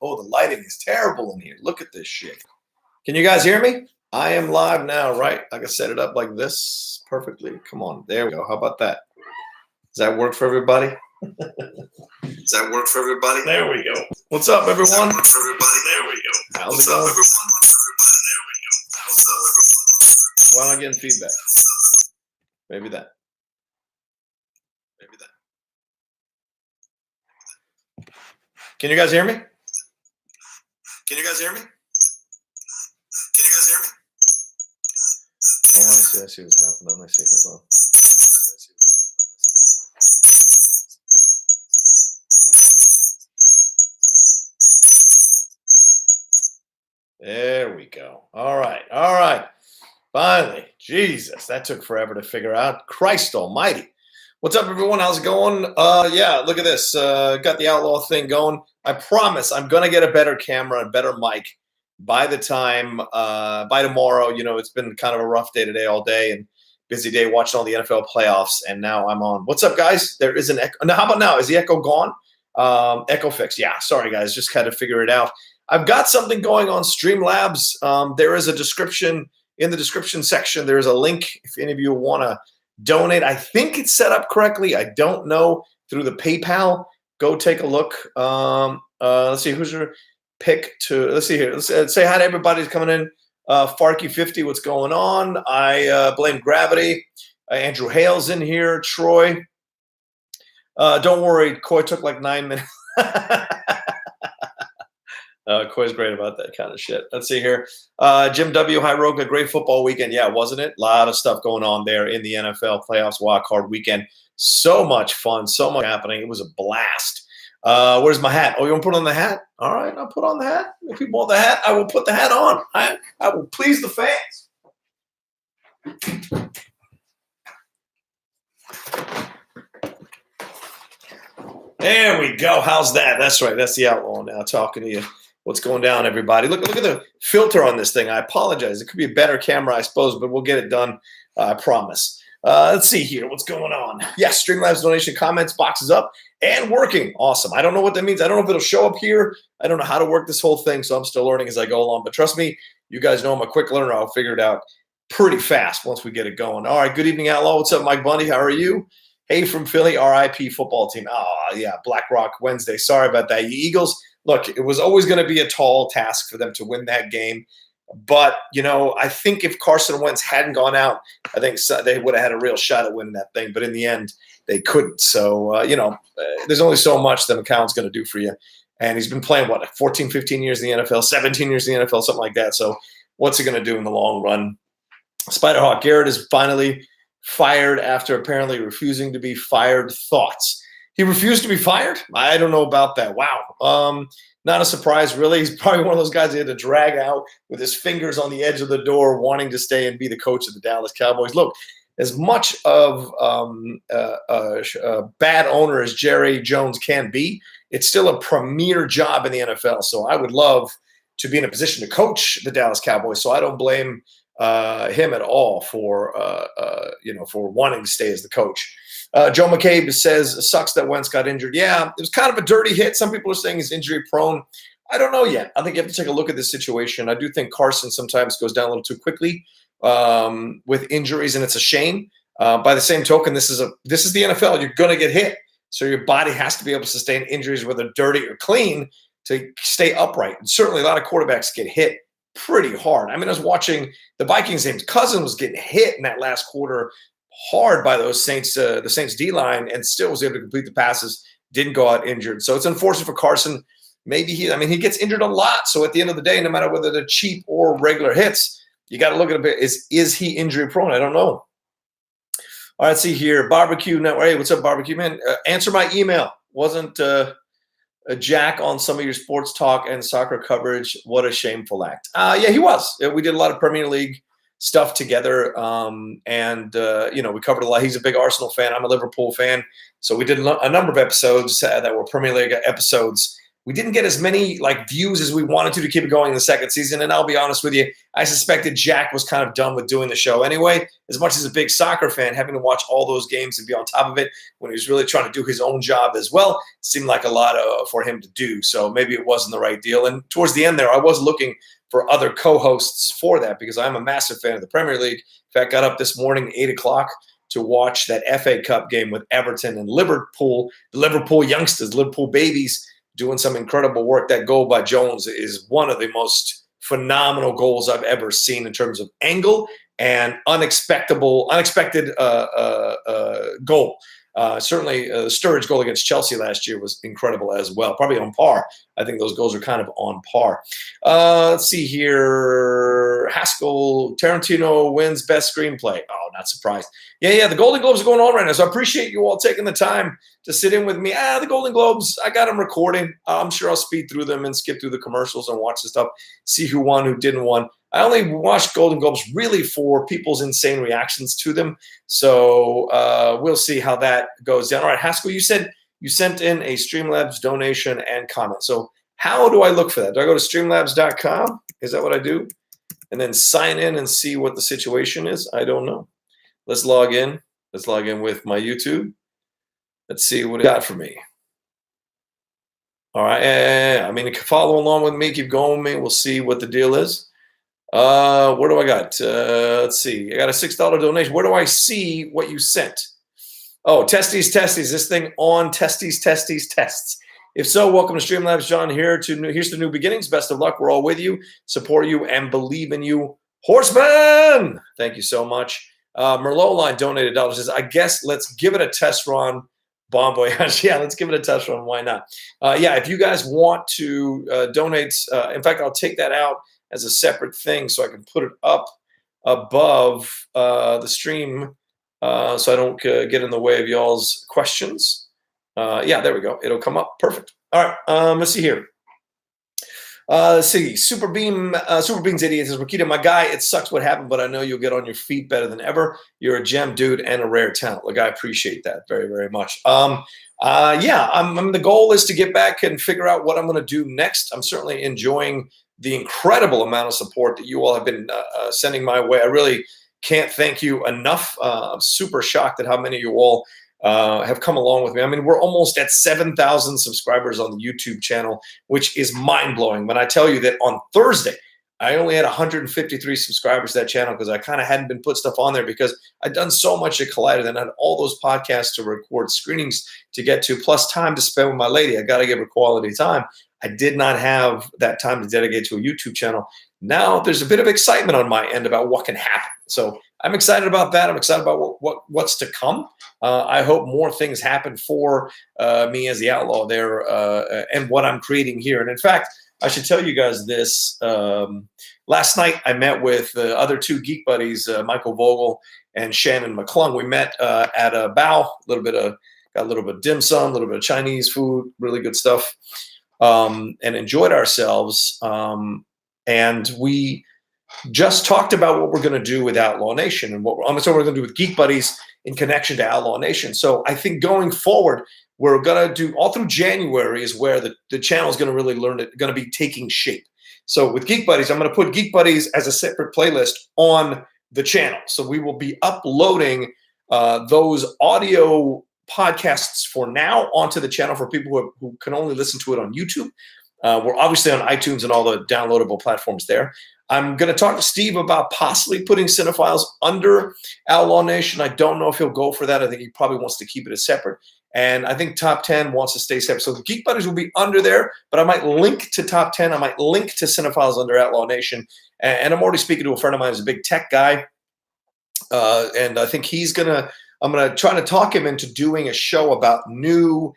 Oh, the lighting is terrible in here. Look at this shit. Can you guys hear me? I am live now, right? I can set it up like this perfectly. Come on. There we go. How about that? Does that work for everybody? Does that work for everybody? There we go. What's up, everyone? Does that work for everybody? There we go. How's it going? What's up, everyone? There we go. How's it going? Why am I getting feedback? Maybe that. Maybe that. Can you guys hear me? Can you guys hear me? Can you guys hear me? Oh, I see what's happening. Let me see. Hold on. There we go. All right. All right. Finally. Jesus, that took forever to figure out. Christ almighty. What's up, everyone? How's it going? Yeah, look at this. Got the Outlaw thing going. I promise I'm going to get a better camera and better mic by the time, by tomorrow. You know, it's been kind of a rough day today all day and busy day watching all the NFL playoffs. And now I'm on. What's up, guys? There is an echo. Now, how about now? Is the echo gone? Echo fix. Yeah, sorry, guys. Just kind of figure it out. I've got something going on Streamlabs. There is a description in the description section. There is a link if any of you want to donate. I think it's set up correctly. I don't know through the PayPal. Go take a look. Let's see who's your pick to. Let's see here. Let's say hi to everybody who's coming in. Farky50, what's going on? I blame gravity. Andrew Hale's in here. Troy. Don't worry. Coy took like 9 minutes. Coy's great about that kind of shit. Let's see here. Jim W. Hi, Rocha. Great football weekend. Yeah, wasn't it? A lot of stuff going on there in the NFL playoffs wildcard weekend. So much fun. So much happening. It was a blast. Where's my hat? Oh, you want to put on the hat? All right, I'll put on the hat. If people want the hat, I will put the hat on. I will please the fans. There we go. How's that? That's right. That's the Outlaw now talking to you. What's going down, everybody? Look at the filter on this thing. I apologize. It could be a better camera, I suppose, but we'll get it done. I promise. Let's see here. What's going on? Yes, Streamlabs donation comments box is up and working. Awesome. I don't know what that means. I don't know if it'll show up here. I don't know how to work this whole thing, so I'm still learning as I go along. But trust me, you guys know I'm a quick learner. I'll figure it out pretty fast once we get it going. All right. Good evening, Outlaw. What's up, Mike Bundy? How are you? Hey, from Philly, RIP football team. Oh, yeah, Black Rock Wednesday. Sorry about that. You Eagles, look, it was always going to be a tall task for them to win that game. But, you know, I think if Carson Wentz hadn't gone out, I think they would have had a real shot at winning that thing. But in the end, they couldn't. So, you know, there's only so much that McCown's going to do for you. And he's been playing, what, 14, 15 years in the NFL, 17 years in the NFL, something like that. So what's he going to do in the long run? Spiderhawk Garrett is finally fired after apparently refusing to be fired. Thoughts? He refused to be fired? I don't know about that. Wow. Not a surprise, really. He's probably one of those guys he had to drag out with his fingers on the edge of the door, wanting to stay and be the coach of the Dallas Cowboys. Look, as much of a bad owner as Jerry Jones can be, it's still a premier job in the NFL. So I would love to be in a position to coach the Dallas Cowboys. So I don't blame him at all for for wanting to stay as the coach. Joe McCabe says it sucks that Wentz got injured. Yeah, it was kind of a dirty hit. Some people are saying he's injury prone. I don't know yet. I think you have to take a look at this situation. I do think Carson sometimes goes down a little too quickly with injuries, and it's a shame. By the same token, this is the NFL. You're going to get hit, so your body has to be able to sustain injuries, whether dirty or clean, to stay upright. And certainly, a lot of quarterbacks get hit pretty hard. I mean, I was watching the Vikings game. Cousins was getting hit in that last quarter hard by those Saints, the Saints D-line, and still was able to complete the passes, didn't go out injured. So it's unfortunate for Carson. Maybe he gets injured a lot. So at the end of the day, no matter whether they're cheap or regular hits, you got to look at a bit. Is he injury prone? I don't know. All right, let's see here. Barbecue Network. Hey, what's up, Barbecue Man? Answer my email. Wasn't a jack on some of your sports talk and soccer coverage. What a shameful act. Yeah, he was. We did a lot of Premier League stuff together. We covered a lot. He's a big Arsenal fan. I'm a Liverpool fan. So we did a number of episodes that were Premier League episodes we didn't get as many like views as we wanted to keep it going in the second season. And I'll be honest with you, I suspected Jack was kind of done with doing the show anyway. As much as a big soccer fan, having to watch all those games and be on top of it when he was really trying to do his own job as well seemed like a lot for him to do. So maybe it wasn't the right deal. And towards the end there, I was looking for other co-hosts for that because I'm a massive fan of the Premier League. In fact, got up this morning, 8 o'clock, to watch that FA Cup game with Everton and Liverpool, the Liverpool youngsters, Liverpool babies, doing some incredible work. That goal by Jones is one of the most phenomenal goals I've ever seen in terms of angle and unexpected goal. Certainly, the Sturridge goal against Chelsea last year was incredible as well. Probably on par. I think those goals are kind of on par. Let's see here. Haskell, Tarantino wins best screenplay. Oh, not surprised. Yeah, the Golden Globes are going on right now, so I appreciate you all taking the time to sit in with me. The Golden Globes, I got them recording. I'm sure I'll speed through them and skip through the commercials and watch the stuff, see who won, who didn't win. I only watched Golden Globes really for people's insane reactions to them. So we'll see how that goes down. All right, Haskell, you said you sent in a Streamlabs donation and comment. So how do I look for that? Do I go to streamlabs.com? Is that what I do? And then sign in and see what the situation is? I don't know. Let's log in. Let's log in with my YouTube. Let's see what it got for me. All right. I mean, follow along with me. Keep going with me. We'll see what the deal is. Where do I got? Let's see. I got a $6 donation. Where do I see what you sent? Oh, testes. This thing on testes. If so, welcome to Streamlabs. John here. Here's the new beginnings. Best of luck. We're all with you, support you, and believe in you. Horseman! Thank you so much. Merlot Line donated $1. Says, I guess let's give it a test run. Bon voyage. Yeah, let's give it a test run. Why not? Yeah, if you guys want to donate, in fact, I'll take that out as a separate thing so I can put it up above the stream so I don't get in the way of y'all's questions. Yeah, there we go. It'll come up. Perfect. All right, let's see here. Let's see. Super Beans 88 says, Rakita, my guy, it sucks what happened, but I know you'll get on your feet better than ever. You're a gem, dude, and a rare talent. Look, I appreciate that very, very much. The goal is to get back and figure out what I'm going to do next. I'm certainly enjoying the incredible amount of support that you all have been sending my way. I really can't thank you enough. I'm super shocked at how many of you all have come along with me. I mean, we're almost at 7,000 subscribers on the YouTube channel, which is mind-blowing. When I tell you that on Thursday, I only had 153 subscribers to that channel because I kind of hadn't been put stuff on there because I'd done so much at Collider. Then I had all those podcasts to record, screenings to get to, plus time to spend with my lady. I got to give her quality time. I did not have that time to dedicate to a YouTube channel. Now there's a bit of excitement on my end about what can happen. So I'm excited about that. I'm excited about what's to come. I hope more things happen for me as the Outlaw there and what I'm creating here. And in fact, I should tell you guys this. Last night I met with the other two geek buddies, Michael Vogel and Shannon McClung. We met at a bow, got a little bit of dim sum, a little bit of Chinese food, really good stuff. And enjoyed ourselves. And we just talked about what we're going to do with Outlaw Nation and what we're going to do with Geek Buddies in connection to Outlaw Nation. So I think going forward, we're going to do all through January is where the channel is going to really going to be taking shape. So with Geek Buddies, I'm going to put Geek Buddies as a separate playlist on the channel. So we will be uploading those audio podcasts for now onto the channel for people who can only listen to it on YouTube. We're obviously on iTunes and all the downloadable platforms there. I'm going to talk to Steve about possibly putting Cinephiles under Outlaw Nation. I don't know if he'll go for that. I think he probably wants to keep it as separate. And I think Top 10 wants to stay separate. So the Geek Buddies will be under there, but I might link to Top 10. I might link to Cinephiles under Outlaw Nation. And I'm already speaking to a friend of mine who's a big tech guy. And I think I'm going to try to talk him into doing a show about new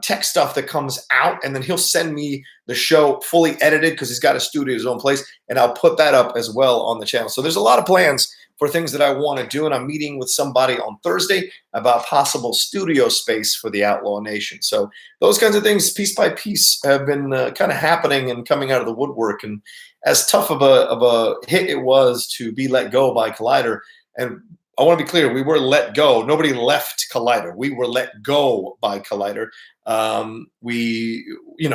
tech stuff that comes out, and then he'll send me the show fully edited because he's got a studio in his own place, and I'll put that up as well on the channel. So there's a lot of plans for things that I want to do, and I'm meeting with somebody on Thursday about possible studio space for the Outlaw Nation. So those kinds of things, piece by piece, have been kind of happening and coming out of the woodwork. And as tough of a hit it was to be let go by Collider, and I want to be clear, we were let go. Nobody left Collider. We were let go by Collider.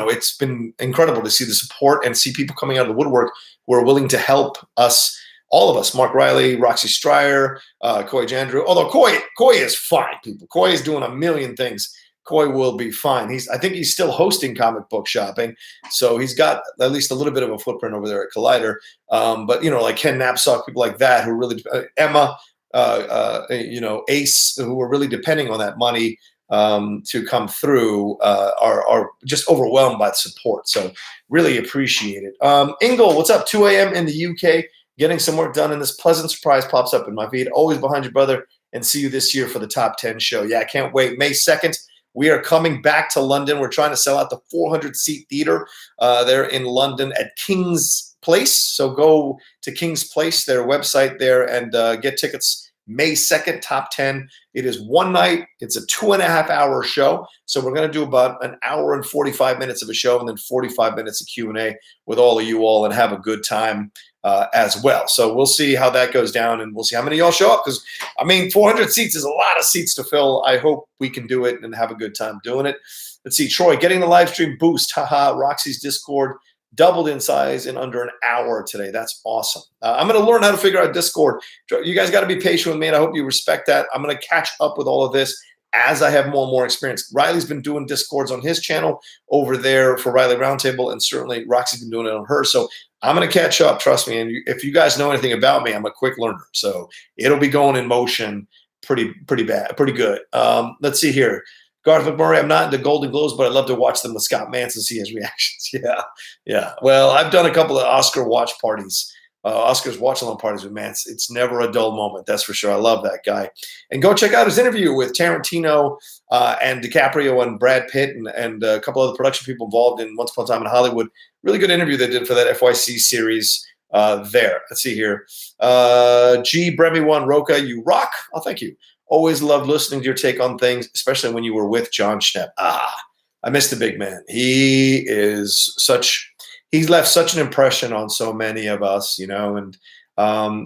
It's been incredible to see the support and see people coming out of the woodwork who are willing to help us, all of us, Mark Riley, Roxy Stryer, Coy Jandrew. Although Coy is fine, people. Coy is doing a million things. Coy will be fine. I think he's still hosting comic book shopping, so he's got at least a little bit of a footprint over there at Collider. But like Ken Knapsack, people like that who really Emma, Ace, who are really depending on that money to come through, are just overwhelmed by the support. So really appreciate it. Ingle, what's up? 2 a.m. in the UK, getting some work done, and this pleasant surprise pops up in my feed. Always behind you, brother, and see you this year for the Top 10 show. Yeah, I can't wait. May 2nd. We are coming back to London. We're trying to sell out the 400-seat theater there in London at King's Place. So go to King's Place, their website there, and get tickets May 2nd, Top 10. It is one night. It's a 2.5-hour show. So we're going to do about an hour and 45 minutes of a show and then 45 minutes of Q&A with all of you all and have a good time as well. So we'll see how that goes down, and we'll see how many of y'all show up, because 400 seats is a lot of seats to fill. I hope we can do it and have a good time doing it. Let's see, Troy, getting the live stream boost. Haha, Roxy's Discord doubled in size in under an hour today. That's awesome. I'm going to learn how to figure out Discord. You guys got to be patient with me, and I hope you respect that. I'm going to catch up with all of this as I have more and more experience. Riley's been doing Discords on his channel over there for Riley Roundtable, and certainly Roxy's been doing it on hers. So I'm going to catch up, trust me. And if you guys know anything about me, I'm a quick learner. So it'll be going in motion pretty good. Let's see here. Garth McMurray, I'm not into Golden Globes, but I'd love to watch them with Scott Manson, see his reactions. Yeah. Well, I've done a couple of Oscar watch parties. Oscar's watch-along parties with Mance. It's never a dull moment, that's for sure. I love that guy. And go check out his interview with Tarantino and DiCaprio and Brad Pitt and a couple other production people involved in Once Upon a Time in Hollywood. Really good interview they did for that FYC series there. Let's see here. G. Bremy1, Rocha, you rock. Oh, thank you. Always loved listening to your take on things, especially when you were with Jon Schnepp. I miss the big man. He's left such an impression on so many of us, and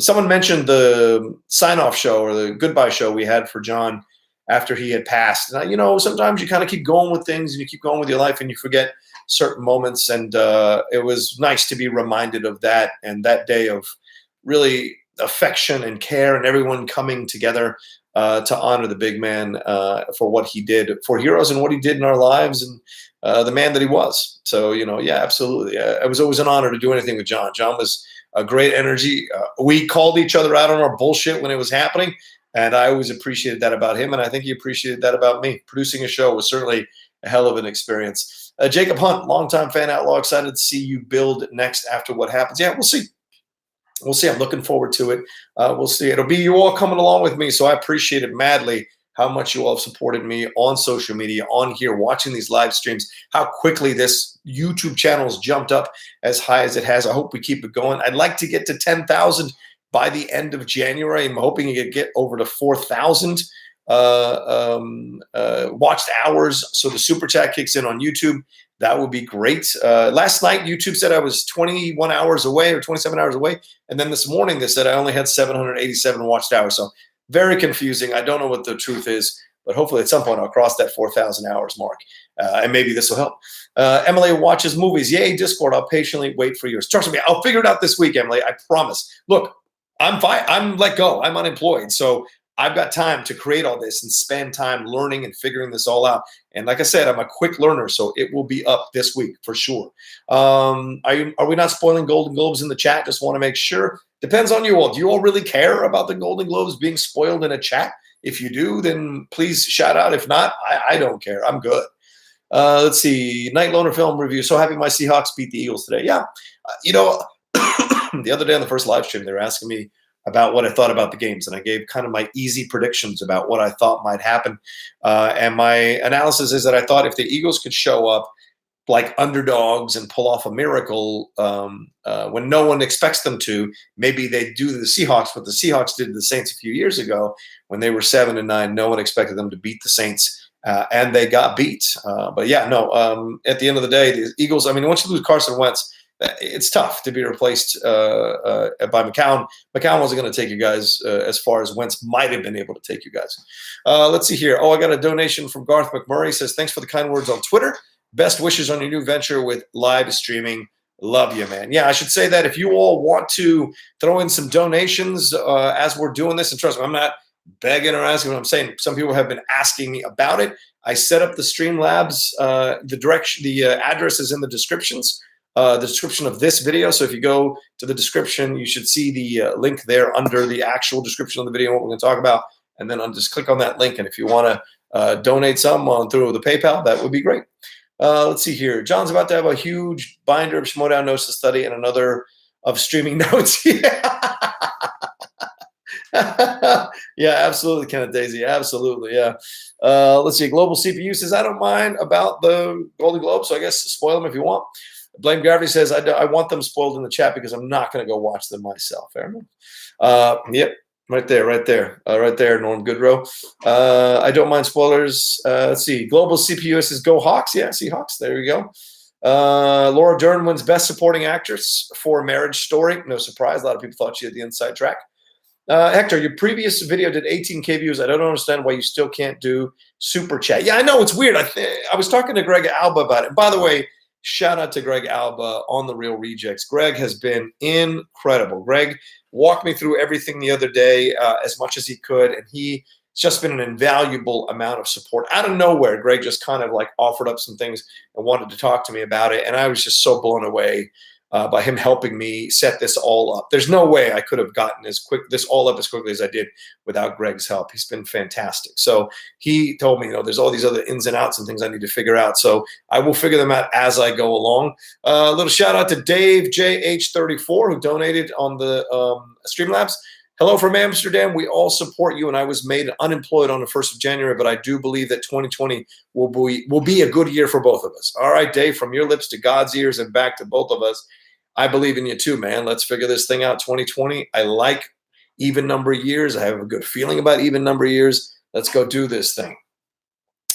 someone mentioned the sign-off show or the goodbye show we had for John after he had passed. And, sometimes you kind of keep going with things and you keep going with your life and you forget certain moments. And it was nice to be reminded of that and that day of really affection and care and everyone coming together to honor the big man for what he did for Heroes and what he did in our lives and the man that he was. So, yeah, absolutely. It was always an honor to do anything with John. John was a great energy. We called each other out on our bullshit when it was happening, and I always appreciated that about him, and I think he appreciated that about me. Producing a show was certainly a hell of an experience. Jacob Hunt, longtime fan, Outlaw, excited to see you build next after what happens. Yeah, we'll see. We'll see. I'm looking forward to it. We'll see. It'll be you all coming along with me, so I appreciate it madly how much you all have supported me on social media, on here, watching these live streams, how quickly this YouTube channel has jumped up as high as it has. I hope we keep it going. I'd like to get to 10,000 by the end of January. I'm hoping you get over to 4,000 watched hours. So the super chat kicks in on YouTube. That would be great. Last night, YouTube said I was 21 hours away or 27 hours away. And then this morning, they said I only had 787 watched hours. So very confusing. I don't know what the truth is, but hopefully at some point I'll cross that 4,000 hours mark. And maybe this will help. Emily watches movies. Yay, Discord. I'll patiently wait for yours. Trust me, I'll figure it out this week, Emily. I promise. Look, I'm fine. I'm let go. I'm unemployed. So I've got time to create all this and spend time learning and figuring this all out. And like I said, I'm a quick learner, so it will be up this week for sure. Are we not spoiling Golden Globes in the chat? Just want to make sure. Depends on you all. Do you all really care about the Golden Globes being spoiled in a chat? If you do, then please shout out. If not, I don't care. I'm good. Let's see. Night Loner film review. So happy my Seahawks beat the Eagles today. Yeah. The other day on the first live stream, they were asking me about what I thought about the games, and I gave kind of my easy predictions about what I thought might happen. And my analysis is that I thought if the Eagles could show up like underdogs and pull off a miracle when no one expects them to, maybe they do the Seahawks, but the Seahawks did the Saints a few years ago when they were 7-9. No one expected them to beat the Saints, and they got beat. But yeah, no. At the end of the day, the Eagles. I mean, once you lose Carson Wentz, it's tough to be replaced by McCown. McCown wasn't going to take you guys as far as Wentz might have been able to take you guys. Let's see here. Oh, I got a donation from Garth McMurray. He says, thanks for the kind words on Twitter. Best wishes on your new venture with live streaming. Love you, man. Yeah, I should say that if you all want to throw in some donations as we're doing this, and trust me, I'm not begging or asking what I'm saying. Some people have been asking me about it. I set up the Streamlabs. The address is in the descriptions. The description of this video. So if you go to the description, you should see the link there under the actual description of the video, what we're going to talk about. And then just click on that link. And if you want to donate some through the PayPal, that would be great. Let's see here. John's about to have a huge binder of Schmodown Notes to study and another of streaming notes. Yeah, absolutely, Kenneth Daisy. Absolutely, yeah. Let's see. Global CPU says, I don't mind about the Golden Globe, so I guess spoil them if you want. Blame Gravity says, I want them spoiled in the chat because I'm not going to go watch them myself. Fair enough. Yep, right there, Norm Goodrow. I don't mind spoilers. Let's see. Global CPU says, go Hawks. Yeah, Seahawks. There you go. Laura Dern wins Best Supporting Actress for Marriage Story. No surprise. A lot of people thought she had the inside track. Hector, your previous video did 18K views. I don't understand why you still can't do super chat. Yeah, I know it's weird. I was talking to Greg Alba about it. By the way, shout out to Greg Alba on The Real Rejects. Greg has been incredible. Greg walked me through everything the other day as much as he could, and he's just been an invaluable amount of support. Out of nowhere, Greg just kind of like offered up some things and wanted to talk to me about it, and I was just so blown away by him helping me set this all up. There's no way I could have gotten this all up as quickly as I did without Greg's help. He's been fantastic. So he told me, there's all these other ins and outs and things I need to figure out. So I will figure them out as I go along. A little shout out to Dave JH34 who donated on the Streamlabs. Hello from Amsterdam. We all support you, and I was made unemployed on the 1st of January, but I do believe that 2020 will be a good year for both of us. All right, Dave, from your lips to God's ears and back to both of us. I believe in you too, man. Let's figure this thing out. 2020. I like even number of years. I have a good feeling about even number of years. Let's go do this thing.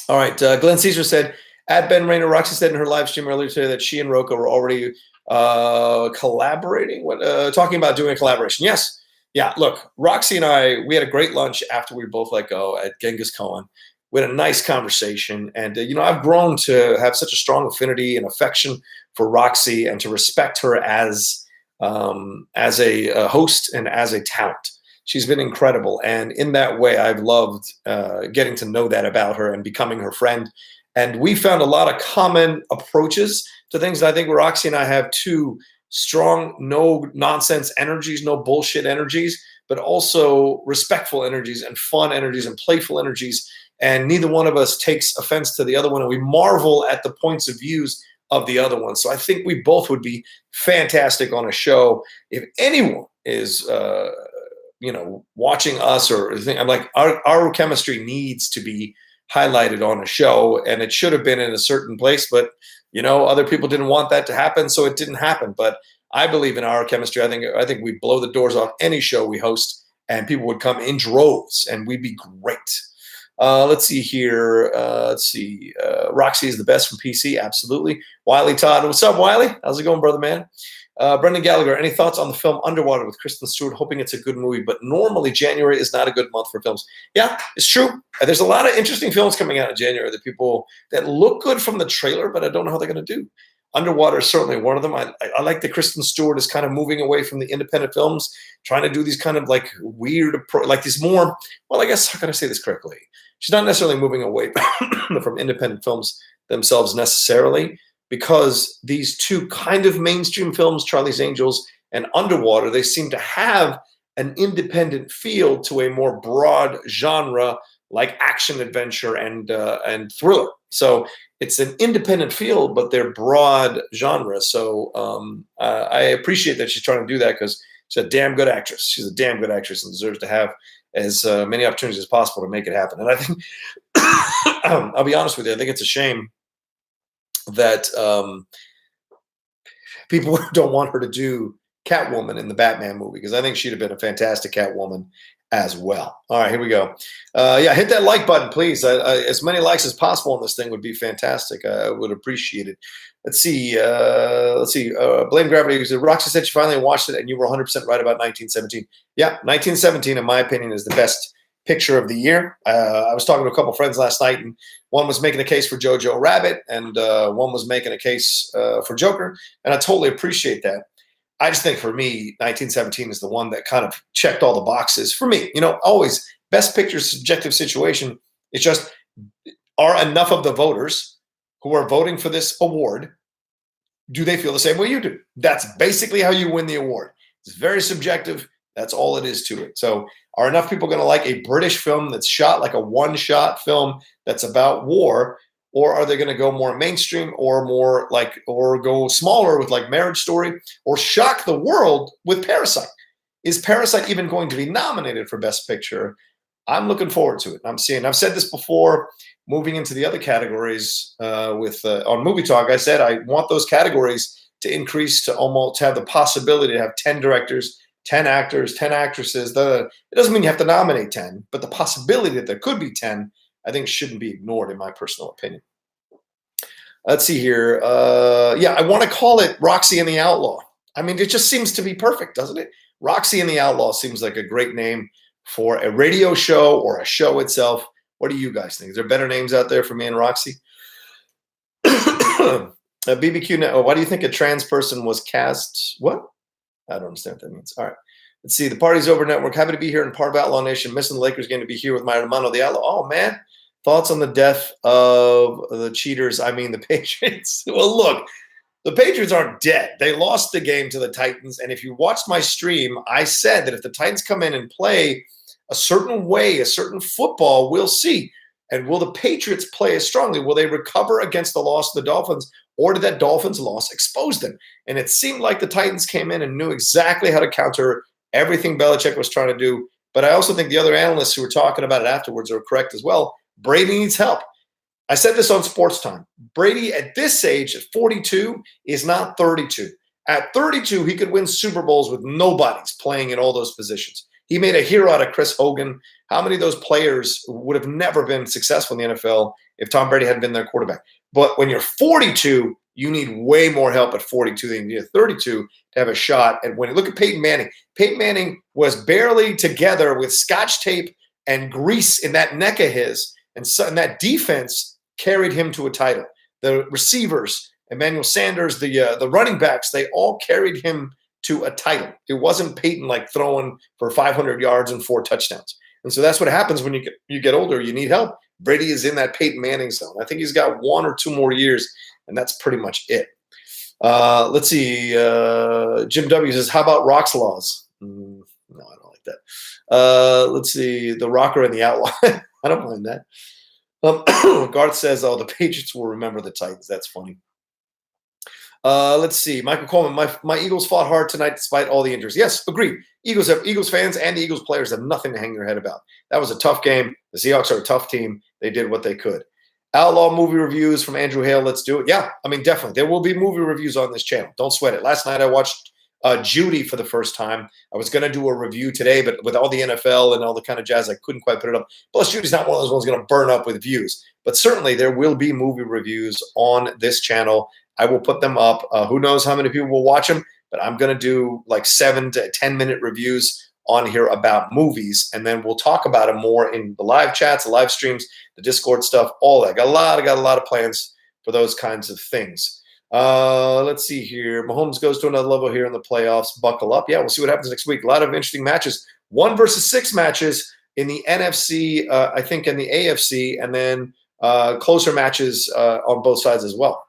All right. Glenn Caesar said, at Ben Rayner, Roxy said in her live stream earlier today that she and Rocha were already collaborating, talking about doing a collaboration. Yes. Yeah, look, Roxy and I, we had a great lunch after we both let go at Genghis Khan. We had a nice conversation. And, I've grown to have such a strong affinity and affection for Roxy and to respect her as a host and as a talent. She's been incredible. And in that way, I've loved getting to know that about her and becoming her friend. And we found a lot of common approaches to things. I think Roxy and I have two strong, no nonsense energies, no bullshit energies, but also respectful energies and fun energies and playful energies. And neither one of us takes offense to the other one. And we marvel at the points of views of the other one. So I think we both would be fantastic on a show. If anyone is, watching us I'm like, our chemistry needs to be highlighted on a show, and it should have been in a certain place, but other people didn't want that to happen, so it didn't happen. But I believe in our chemistry. I think we blow the doors off any show we host, and people would come in droves, and we'd be great. Let's see here. Roxy is the best from PC. Absolutely. Wiley Todd. What's up, Wiley? How's it going, brother, man? Brendan Gallagher, any thoughts on the film Underwater with Kristen Stewart? Hoping it's a good movie, but normally January is not a good month for films. Yeah, it's true. There's a lot of interesting films coming out in January that look good from the trailer, but I don't know how they're going to do. Underwater is certainly one of them. I like that Kristen Stewart is kind of moving away from the independent films, trying to do these kind of like weird, like these more, well, I guess, how can I say this correctly? She's not necessarily moving away from independent films themselves necessarily, because these two kind of mainstream films, Charlie's Angels and Underwater, they seem to have an independent feel to a more broad genre like action adventure and thriller. So it's an independent feel, but they're broad genre. So I appreciate that she's trying to do that, because she's a damn good actress. She's a damn good actress and deserves to have as many opportunities as possible to make it happen. And I think, I'll be honest with you, I think it's a shame that people don't want her to do Catwoman in the Batman movie, because I think she'd have been a fantastic Catwoman as well. All right, here we go. Yeah, hit that like button, please. As many likes as possible on this thing would be fantastic. I would appreciate it. Let's see. Blame Gravity. Rocha said she finally watched it, and you were 100% right about 1917. Yeah, 1917, in my opinion, is the best picture of the year. I was talking to a couple friends last night, and one was making a case for Jojo Rabbit, and one was making a case for Joker, and I totally appreciate that. I just think for me, 1917 is the one that kind of checked all the boxes for me. Always best picture subjective situation. It's just, are enough of the voters who are voting for this award, do they feel the same way you do? That's basically how you win the award. It's very subjective. That's all it is to it. So are enough people going to like a British film that's shot like a one-shot film that's about war? Or are they going to go more mainstream, or or go smaller with like Marriage Story, or shock the world with Parasite? Is Parasite even going to be nominated for Best Picture? I'm looking forward to it. I've said this before, moving into the other categories on Movie Talk, I said I want those categories to increase to almost have the possibility to have 10 directors, 10 actors, 10 actresses. It doesn't mean you have to nominate 10, but the possibility that there could be 10, I think, shouldn't be ignored, in my personal opinion. Let's see here. Yeah, I want to call it Roxy and the Outlaw. I mean, it just seems to be perfect, doesn't it? Roxy and the Outlaw seems like a great name for a radio show or a show itself. What do you guys think? Is there better names out there for me and Roxy? BBQ, why do you think a trans person was cast? What? I don't understand what that means. All right. Let's see. The party's over network. Happy to be here in part of Outlaw Nation. Missing the Lakers game to be here with my hermano, the Outlaw. Oh, man. Thoughts on the death of the cheaters? I mean, the Patriots. Well, look, the Patriots aren't dead. They lost the game to the Titans. And if you watched my stream, I said that if the Titans come in and play a certain way, a certain football, we'll see. And will the Patriots play as strongly? Will they recover against the loss of the Dolphins? Or did that Dolphins loss expose them? And it seemed like the Titans came in and knew exactly how to counter everything Belichick was trying to do. But I also think the other analysts who were talking about it afterwards are correct as well. Brady needs help. I said this on Sports Time. Brady at this age, at 42, is not 32. At 32, he could win Super Bowls with nobody's playing in all those positions. He made a hero out of Chris Hogan. How many of those players would have never been successful in the NFL if Tom Brady hadn't been their quarterback? But when you're 42, you need way more help at 42 than you need at 32 to have a shot at winning. Look at Peyton Manning. Peyton Manning was barely together with Scotch tape and grease in that neck of his, and that defense carried him to a title. The receivers, Emmanuel Sanders, the running backs, they all carried him to a title. It wasn't Peyton like throwing for 500 yards and 4 touchdowns. And so that's what happens when you get older. You need help. Brady is in that Peyton Manning zone. I think he's got 1 or 2 more years, and that's pretty much it. Let's see. Jim W. says, how about Rock's Laws? No, I don't like that. Let's see. The Rocker and the Outlaw. I don't mind that. Garth says, oh, the Patriots will remember the Titans. That's funny. Let's see. Michael Coleman, my Eagles fought hard tonight despite all the injuries. Yes, agreed. Eagles fans and the Eagles players have nothing to hang their head about. That was a tough game. The Seahawks are a tough team. They did what they could. Outlaw movie reviews from Andrew Hale. Let's do it. Yeah, I mean, definitely. There will be movie reviews on this channel. Don't sweat it. Last night I watched Judy for the first time. I was going to do a review today, but with all the NFL and all the kind of jazz, I couldn't quite put it up. Plus, Judy's not one of those ones going to burn up with views. But certainly there will be movie reviews on this channel. I will put them up. Who knows how many people will watch them, but I'm going to do like 7 to 10-minute reviews on here about movies, and then we'll talk about them more in the live chats, the live streams, the Discord stuff, all that. Got a lot of plans for those kinds of things. Let's see here. Mahomes goes to another level here in the playoffs. Buckle up. Yeah, we'll see what happens next week. A lot of interesting matches. 1 versus 6 matches in the NFC, I think in the AFC, and then closer matches on both sides as well.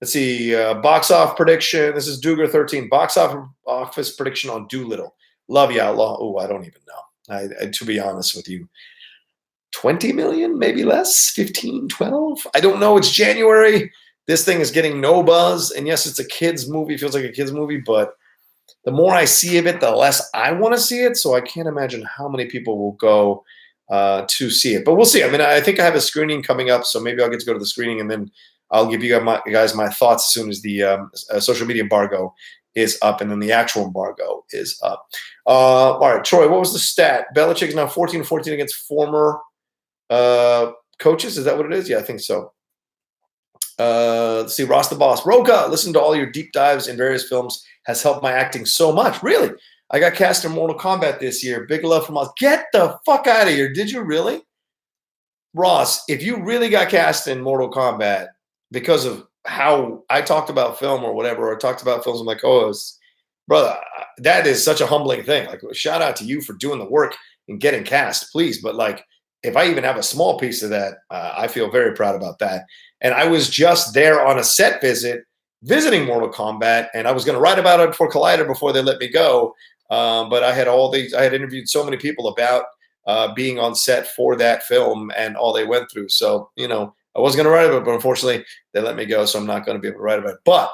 Let's see. Box off prediction. This is Duger 13. Box office prediction on Doolittle. Love you, Outlaw. Oh, I don't even know. To be honest with you, 20 million, maybe less, 15, 12. I don't know. It's January. This thing is getting no buzz. And yes, it's a kid's movie. It feels like a kid's movie, but the more I see of it, the less I want to see it. So I can't imagine how many people will go to see it. But we'll see. I mean, I think I have a screening coming up, so maybe I'll get to go to the screening and then I'll give you guys my thoughts as soon as the social media embargo is up, and then the actual embargo is up. All right, Troy, what was the stat? Belichick is now 14-14 against former coaches. Is that what it is? Yeah, I think so. Let's see, Ross the Boss. Rocha, listen to all your deep dives in various films has helped my acting so much. Really? I got cast in Mortal Kombat this year. Big love from us. Get the fuck out of here. Did you really? Ross, if you really got cast in Mortal Kombat because of how I talked about film or whatever, or talked about films, I'm like, oh, brother, that is such a humbling thing. Like, shout out to you for doing the work and getting cast, please. But like, if I even have a small piece of that, I feel very proud about that. And I was just there on a set visit, visiting Mortal Kombat, and I was going to write about it for Collider before they let me go. But I had interviewed so many people about being on set for that film and all they went through. So, you know, I was going to write about it, but unfortunately they let me go. So I'm not going to be able to write about it. But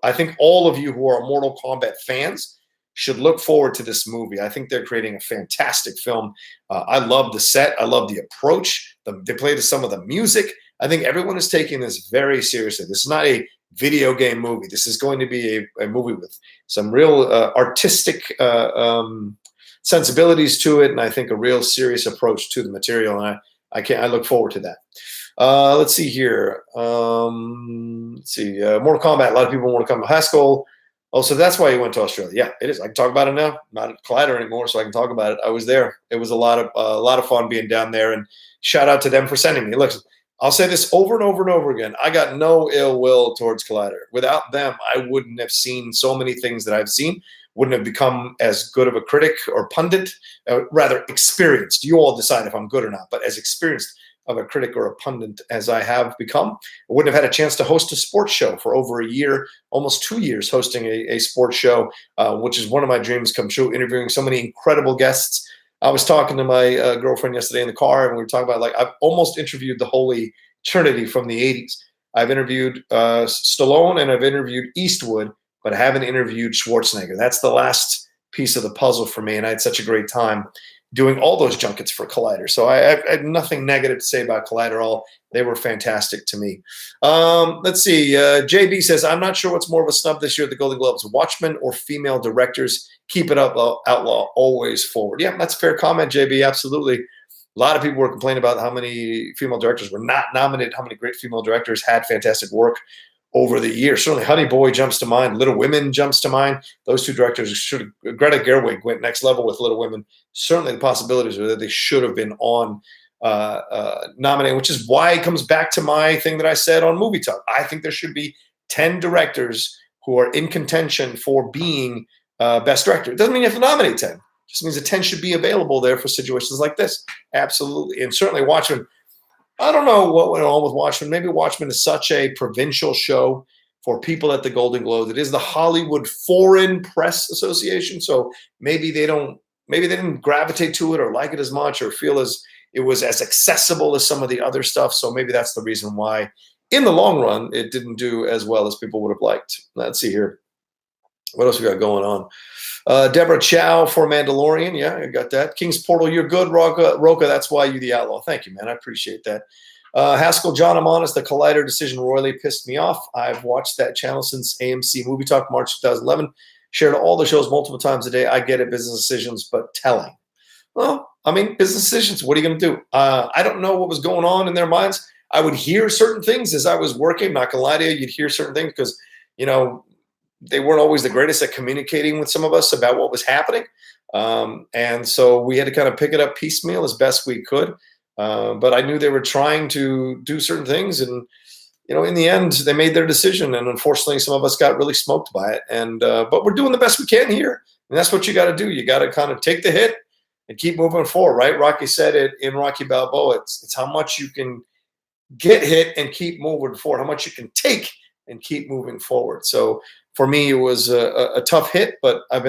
I think all of you who are Mortal Kombat fans should look forward to this movie. I think they're creating a fantastic film. I love the set. I love the approach. They played some of the music. I think everyone is taking this very seriously. This is not a video game movie. This is going to be a movie with some real artistic sensibilities to it, and I think a real serious approach to the material. And I look forward to that. Let's see here. Let's see. Mortal Kombat. A lot of people want to come to Haskell. Oh, so that's why you went to Australia. Yeah, it is. I can talk about it now. Not at Collider anymore, so I can talk about it. I was there. It was a lot of fun being down there. And shout out to them for sending me. Look, I'll say this over and over and over again. I got no ill will towards Collider. Without them, I wouldn't have seen so many things that I've seen. Wouldn't have become as good of a critic or pundit, rather experienced. You all decide if I'm good or not. But as experienced of a critic or a pundit as I have become, I wouldn't have had a chance to host a sports show for over a year, almost 2 years hosting a sports show, which is one of my dreams come true, interviewing so many incredible guests. I was talking to my girlfriend yesterday in the car, and we were talking about, like, I've almost interviewed the Holy Trinity from the 80s. I've interviewed Stallone and I've interviewed Eastwood, but I haven't interviewed Schwarzenegger. That's the last piece of the puzzle for me, and I had such a great time doing all those junkets for Collider. So I had nothing negative to say about Collider. All they were fantastic to me. Let's see. JB says, I'm not sure what's more of a snub this year at the Golden Globes, Watchmen or female directors. Keep it up, Outlaw, always forward. Yeah, that's a fair comment, JB. Absolutely. A lot of people were complaining about how many female directors were not nominated, how many great female directors had fantastic work over the years. Certainly Honey Boy jumps to mind. Little Women jumps to mind. Those two directors should have. Greta Gerwig went next level with Little Women. Certainly the possibilities are that they should have been on nominated, which is why it comes back to my thing that I said on Movie Talk. I think there should be 10 directors who are in contention for being Best Director. It doesn't mean you have to nominate 10. It just means that 10 should be available there for situations like this. Absolutely. And certainly Watchmen. I don't know what went on with Watchmen. Maybe Watchmen is such a provincial show for people at the Golden Globes. It is the Hollywood Foreign Press Association, so maybe they didn't gravitate to it or like it as much or feel as it was as accessible as some of the other stuff. So maybe that's the reason why, in the long run, it didn't do as well as people would have liked. Let's see here. What else we got going on? Deborah Chow for Mandalorian. Yeah, I got that. King's Portal, you're good, Rocha. That's why you the Outlaw. Thank you, man. I appreciate that. Haskell, John, I'm honest. The Collider decision royally pissed me off. I've watched that channel since AMC Movie Talk, March 2011. Shared all the shows multiple times a day. I get it, business decisions, but telling. Well, I mean, business decisions. What are you going to do? I don't know what was going on in their minds. I would hear certain things as I was working. Not going to lie to you. You'd hear certain things because, you know, they weren't always the greatest at communicating with some of us about what was happening. And so we had to kind of pick it up piecemeal as best we could. But I knew they were trying to do certain things. And, you know, in the end, they made their decision. And unfortunately, some of us got really smoked by it. And but we're doing the best we can here. And that's what you got to do. You got to kind of take the hit and keep moving forward, right? Rocky said it in Rocky Balboa. It's how much you can get hit and keep moving forward, how much you can take and keep moving forward. So for me, it was a tough hit, but I've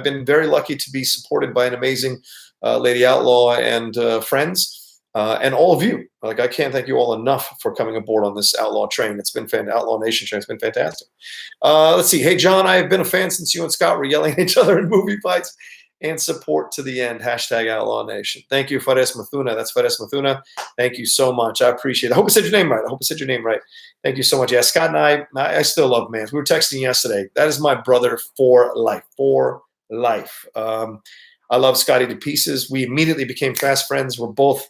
been very lucky to be supported by an amazing Lady Outlaw and friends and all of you. Like, I can't thank you all enough for coming aboard on this Outlaw train. It's been Outlaw Nation train. It's been fantastic. Let's see. Hey, John, I have been a fan since you and Scott were yelling at each other in movie fights. and support to the end. Hashtag Outlaw Nation. Thank you, Fares Mathuna. That's Fares Mathuna. Thank you so much. I appreciate it. I hope I said your name right. Thank you so much. Yeah, Scott and I still love Mans. We were texting yesterday. That is my brother for life. For life. I love Scotty to pieces. We immediately became fast friends. We're both,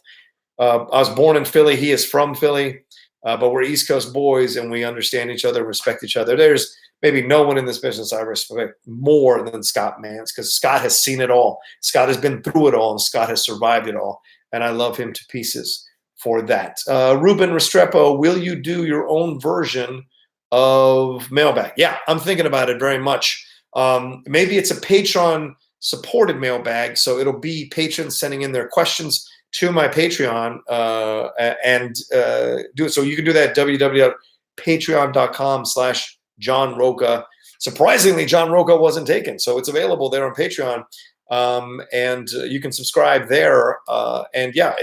I was born in Philly. He is from Philly, but we're East Coast boys, and we understand each other, respect each other. There's maybe no one in this business I respect more than Scott Mans, because Scott has seen it all. Scott has been through it all, and Scott has survived it all, and I love him to pieces for that. Ruben Restrepo, will you do your own version of Mailbag? Yeah, I'm thinking about it very much. Maybe it's a Patreon supported mailbag, so it'll be patrons sending in their questions to my Patreon and do it. So you can do that at www.patreon.com/John Rocha. Surprisingly, John Rocha wasn't taken, so it's available there on Patreon, and you can subscribe there. And yeah,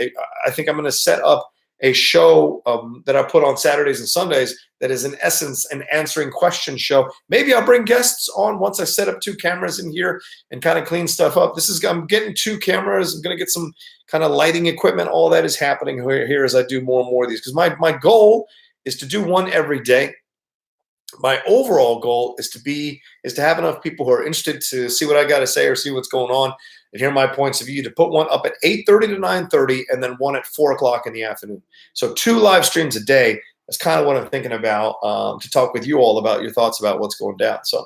I think I'm going to set up a show that I put on Saturdays and Sundays that is in essence an answering question show. Maybe I'll bring guests on once I set up 2 cameras in here and kind of clean stuff up. I'm getting 2 cameras. I'm going to get some kind of lighting equipment. All that is happening here as I do more and more of these, because my goal is to do one every day. My overall goal is to have enough people who are interested to see what I got to say or see what's going on and hear my points of view, to put one up at 8:30 to 9:30 and then one at 4 o'clock in the afternoon. So 2 live streams a day. That's kind of what I'm thinking about, to talk with you all about your thoughts about what's going down. So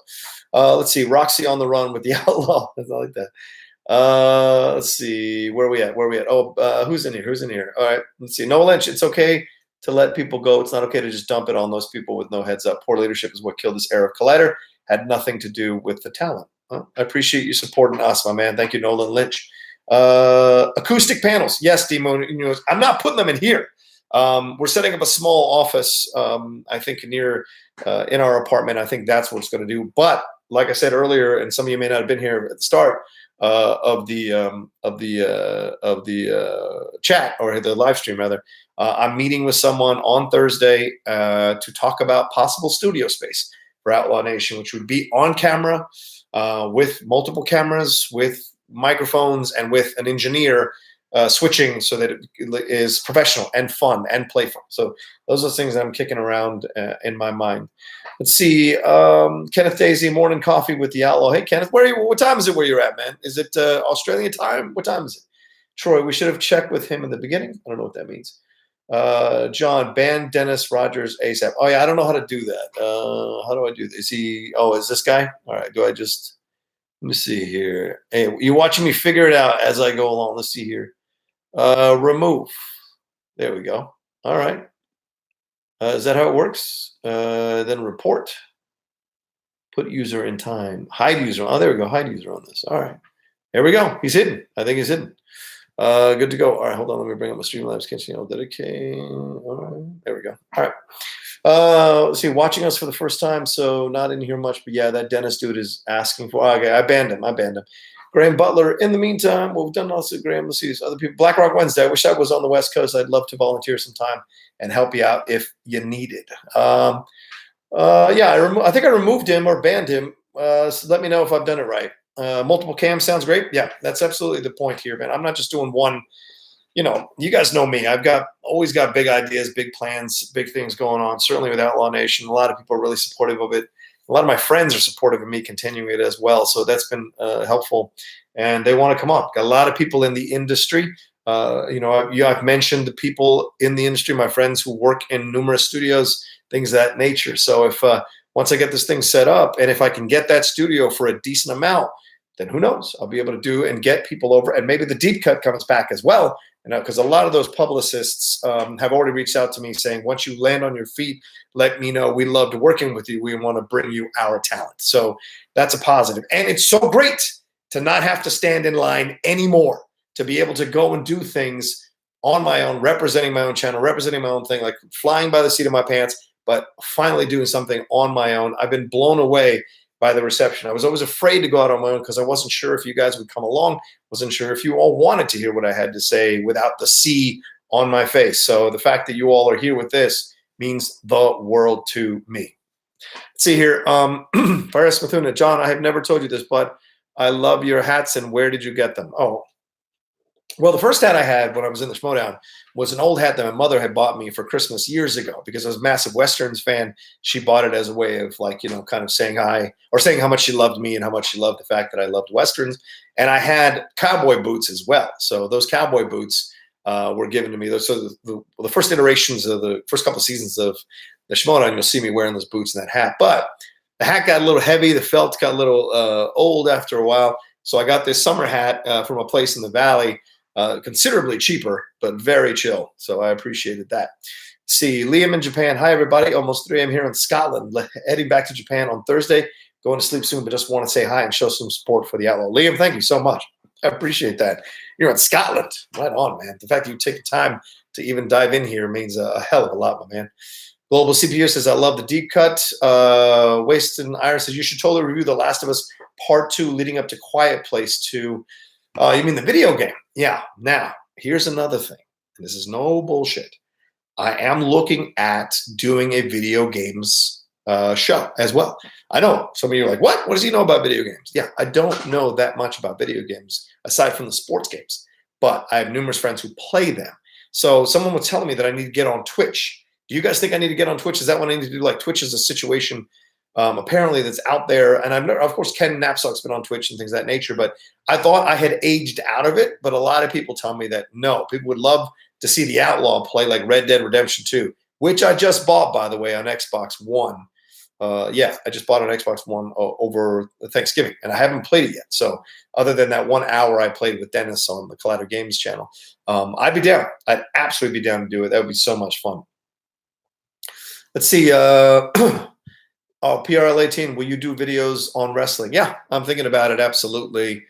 let's see. Roxy on the run with the Outlaw. I like that. Let's see. Where are we at? Oh, who's in here? All right. Let's see. Noah Lynch. It's okay to let people go. It's not okay to just dump it on those people with no heads up. Poor leadership is what killed this era of Collider. Had nothing to do with the talent. Well, I appreciate you supporting us, my man. Thank you, Nolan Lynch. Acoustic panels. Yes, Demon. I'm not putting them in here. We're setting up a small office, I think, near in our apartment. I think that's what it's going to do. But like I said earlier, and some of you may not have been here at the start of the chat, or the live stream rather. I'm meeting with someone on Thursday to talk about possible studio space for Outlaw Nation, which would be on camera, with multiple cameras, with microphones, and with an engineer switching so that it is professional and fun and playful. So those are the things that I'm kicking around in my mind. Let's see. Kenneth Daisy, morning coffee with the Outlaw. Hey, Kenneth, what time is it where you're at, man? Is it Australian time? What time is it? Troy, we should have checked with him in the beginning. I don't know what that means. John, ban Dennis Rogers ASAP. Oh, yeah, I don't know how to do that. How do I do this? Is this guy? All right, let me see here. Hey, you're watching me figure it out as I go along. Let's see here. Remove. There we go. All right. Is that how it works? Then report. Put user in time. Hide user. Oh, there we go. Hide user on this. All right. There we go. He's hidden. I think he's hidden. Good to go. All right, hold on. Let me bring up my Streamlabs. Can't dedicate. All right. There we go. All right. Let's see. Watching us for the first time, so not in here much. But yeah, that Dennis dude is asking for. Okay, I banned him. Graham Butler. In the meantime, we've done also Graham. Let's see these other people. Black Rock Wednesday. I wish I was on the West Coast. I'd love to volunteer some time and help you out if you need it. Yeah, I think I removed him or banned him. So let me know if I've done it right. Multiple cams sounds great. Yeah, that's absolutely the point here, man. I'm not just doing one. You guys know me. I've always got big ideas, big plans, big things going on. Certainly with Outlaw Nation, a lot of people are really supportive of it. A lot of my friends are supportive of me continuing it as well. So that's been helpful, and they want to come on. Got a lot of people in the industry. I've mentioned the people in the industry, my friends who work in numerous studios, things of that nature. So if once I get this thing set up, and if I can get that studio for a decent amount, then who knows? I'll be able to do and get people over, and maybe the deep cut comes back as well. Because a lot of those publicists have already reached out to me saying, once you land on your feet, let me know. We loved working with you. We want to bring you our talent. So that's a positive. And it's so great to not have to stand in line anymore, to be able to go and do things on my own, representing my own channel, representing my own thing, like flying by the seat of my pants, but finally doing something on my own. I've been blown away by the reception. I was always afraid to go out on my own because I wasn't sure if you guys would come along, wasn't sure if you all wanted to hear what I had to say without the C on my face. So the fact that you all are here with this means the world to me. Let's see here. Faris Mathuna, John, I have never told you this, but I love your hats. And where did you get them? Oh, well, the first hat I had when I was in the Schmodown was an old hat that my mother had bought me for Christmas years ago because I was a massive Westerns fan. She bought it as a way of like, kind of saying hi or saying how much she loved me and how much she loved the fact that I loved Westerns. And I had cowboy boots as well. So those cowboy boots were given to me. So the first iterations of the first couple of seasons of the Schmodown, you'll see me wearing those boots and that hat. But the hat got a little heavy. The felt got a little old after a while. So I got this summer hat from a place in the Valley. Considerably cheaper, but very chill. So I appreciated that. See, Liam in Japan. Hi, everybody. Almost 3 a.m. here in Scotland. Heading back to Japan on Thursday. Going to sleep soon, but just want to say hi and show some support for the Outlaw. Liam, thank you so much. I appreciate that. You're in Scotland. Right on, man. The fact that you take the time to even dive in here means a hell of a lot, my man. Global CPU says, I love the deep cut. Wasted Iron says, you should totally review The Last of Us Part 2 leading up to Quiet Place 2. You mean the video game? Yeah. Now, here's another thing. And this is no bullshit. I am looking at doing a video games show as well. I know some of you are like, what? What does he know about video games? Yeah, I don't know that much about video games aside from the sports games. But I have numerous friends who play them. So someone was telling me that I need to get on Twitch. Do you guys think I need to get on Twitch? Is that what I need to do? Like Twitch is a situation apparently that's out there. And I've never, of course, Ken Knapsack's been on Twitch and things of that nature, but I thought I had aged out of it. But a lot of people tell me that no, people would love to see the Outlaw play like Red Dead Redemption 2, which I just bought, by the way, on Xbox One. Yeah, I just bought on Xbox One over Thanksgiving, and I haven't played it yet. So other than that 1 hour I played with Dennis on the Collider Games channel, I'd be down. I'd absolutely be down to do it. That would be so much fun. Let's see. Oh, PRL18, will you do videos on wrestling? Yeah, I'm thinking about it, absolutely,